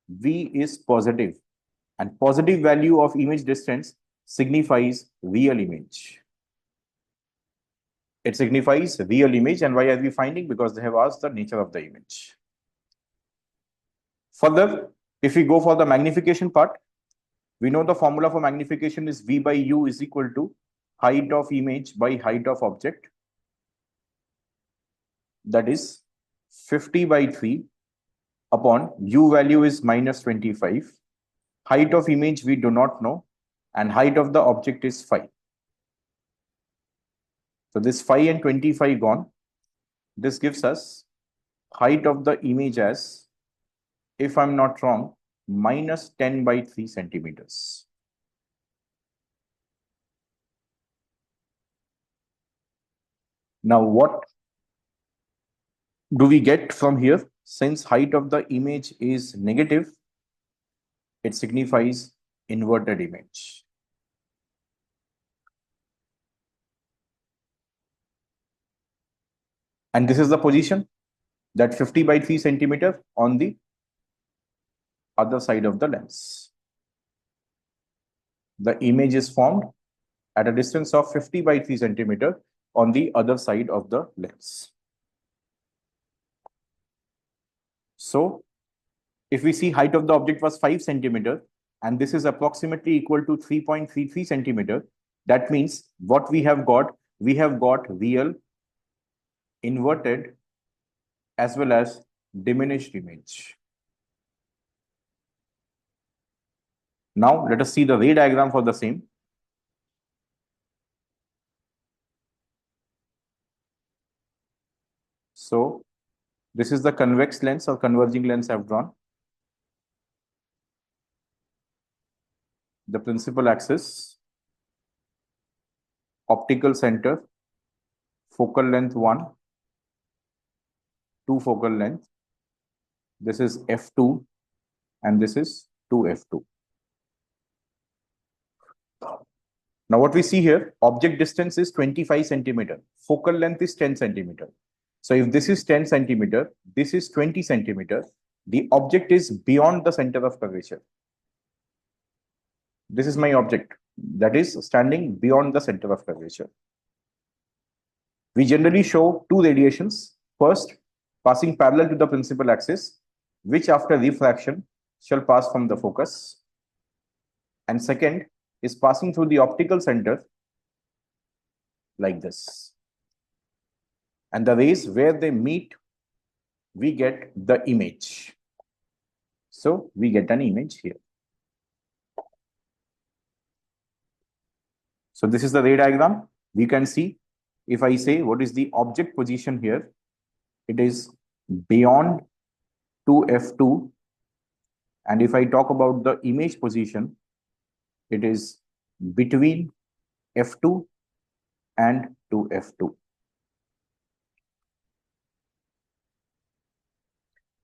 V is positive, and positive value of image distance signifies real image. It signifies real image. And why are we finding? Because they have asked the nature of the image. Further, if we go for the magnification part, we know the formula for magnification is V by U is equal to height of image by height of object. That is 50 by 3 upon U value is minus 25. Height of image we do not know, and height of the object is 5. So this 5 and 25 gone. This gives us height of the image as, if I'm not wrong, minus 10 by 3 centimeters. Now what do we get from here? Since height of the image is negative, it signifies inverted image. And this is the position, that 50 by 3 centimeter on the other side of the lens. The image is formed at a distance of 50 by 3 centimeter on the other side of the lens. So if we see height of the object was 5 centimeter, and this is approximately equal to 3.33 centimeter, that means what we have got real, inverted, as well as diminished image. Now let us see the ray diagram for the same. So this is the convex lens or converging lens I've drawn. The principal axis, optical center, focal length 1, 2 focal length. This is F2 and this is 2F2. Now what we see here, object distance is 25 centimeter. Focal length is 10 centimeter. So if this is 10 centimeter, this is 20 centimeter, the object is beyond the center of curvature. This is my object that is standing beyond the center of curvature. We generally show two radiations. First, passing parallel to the principal axis, which after refraction shall pass from the focus. And second is passing through the optical center like this. And the rays where they meet, we get the image. So we get an image here. So this is the ray diagram. We can see, if I say what is the object position here, it is beyond 2f2. And if I talk about the image position, it is between f2 and 2f2.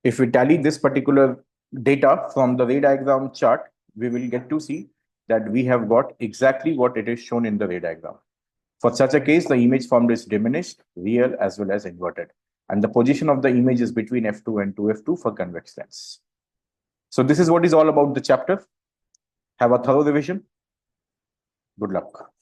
If we tally this particular data from the ray diagram chart, we will get to see that we have got exactly what it is shown in the ray diagram. For such a case, the image formed is diminished, real, as well as inverted. And the position of the image is between f2 and 2f2 for convex lens. So this is what is all about the chapter. Have a thorough revision. Good luck.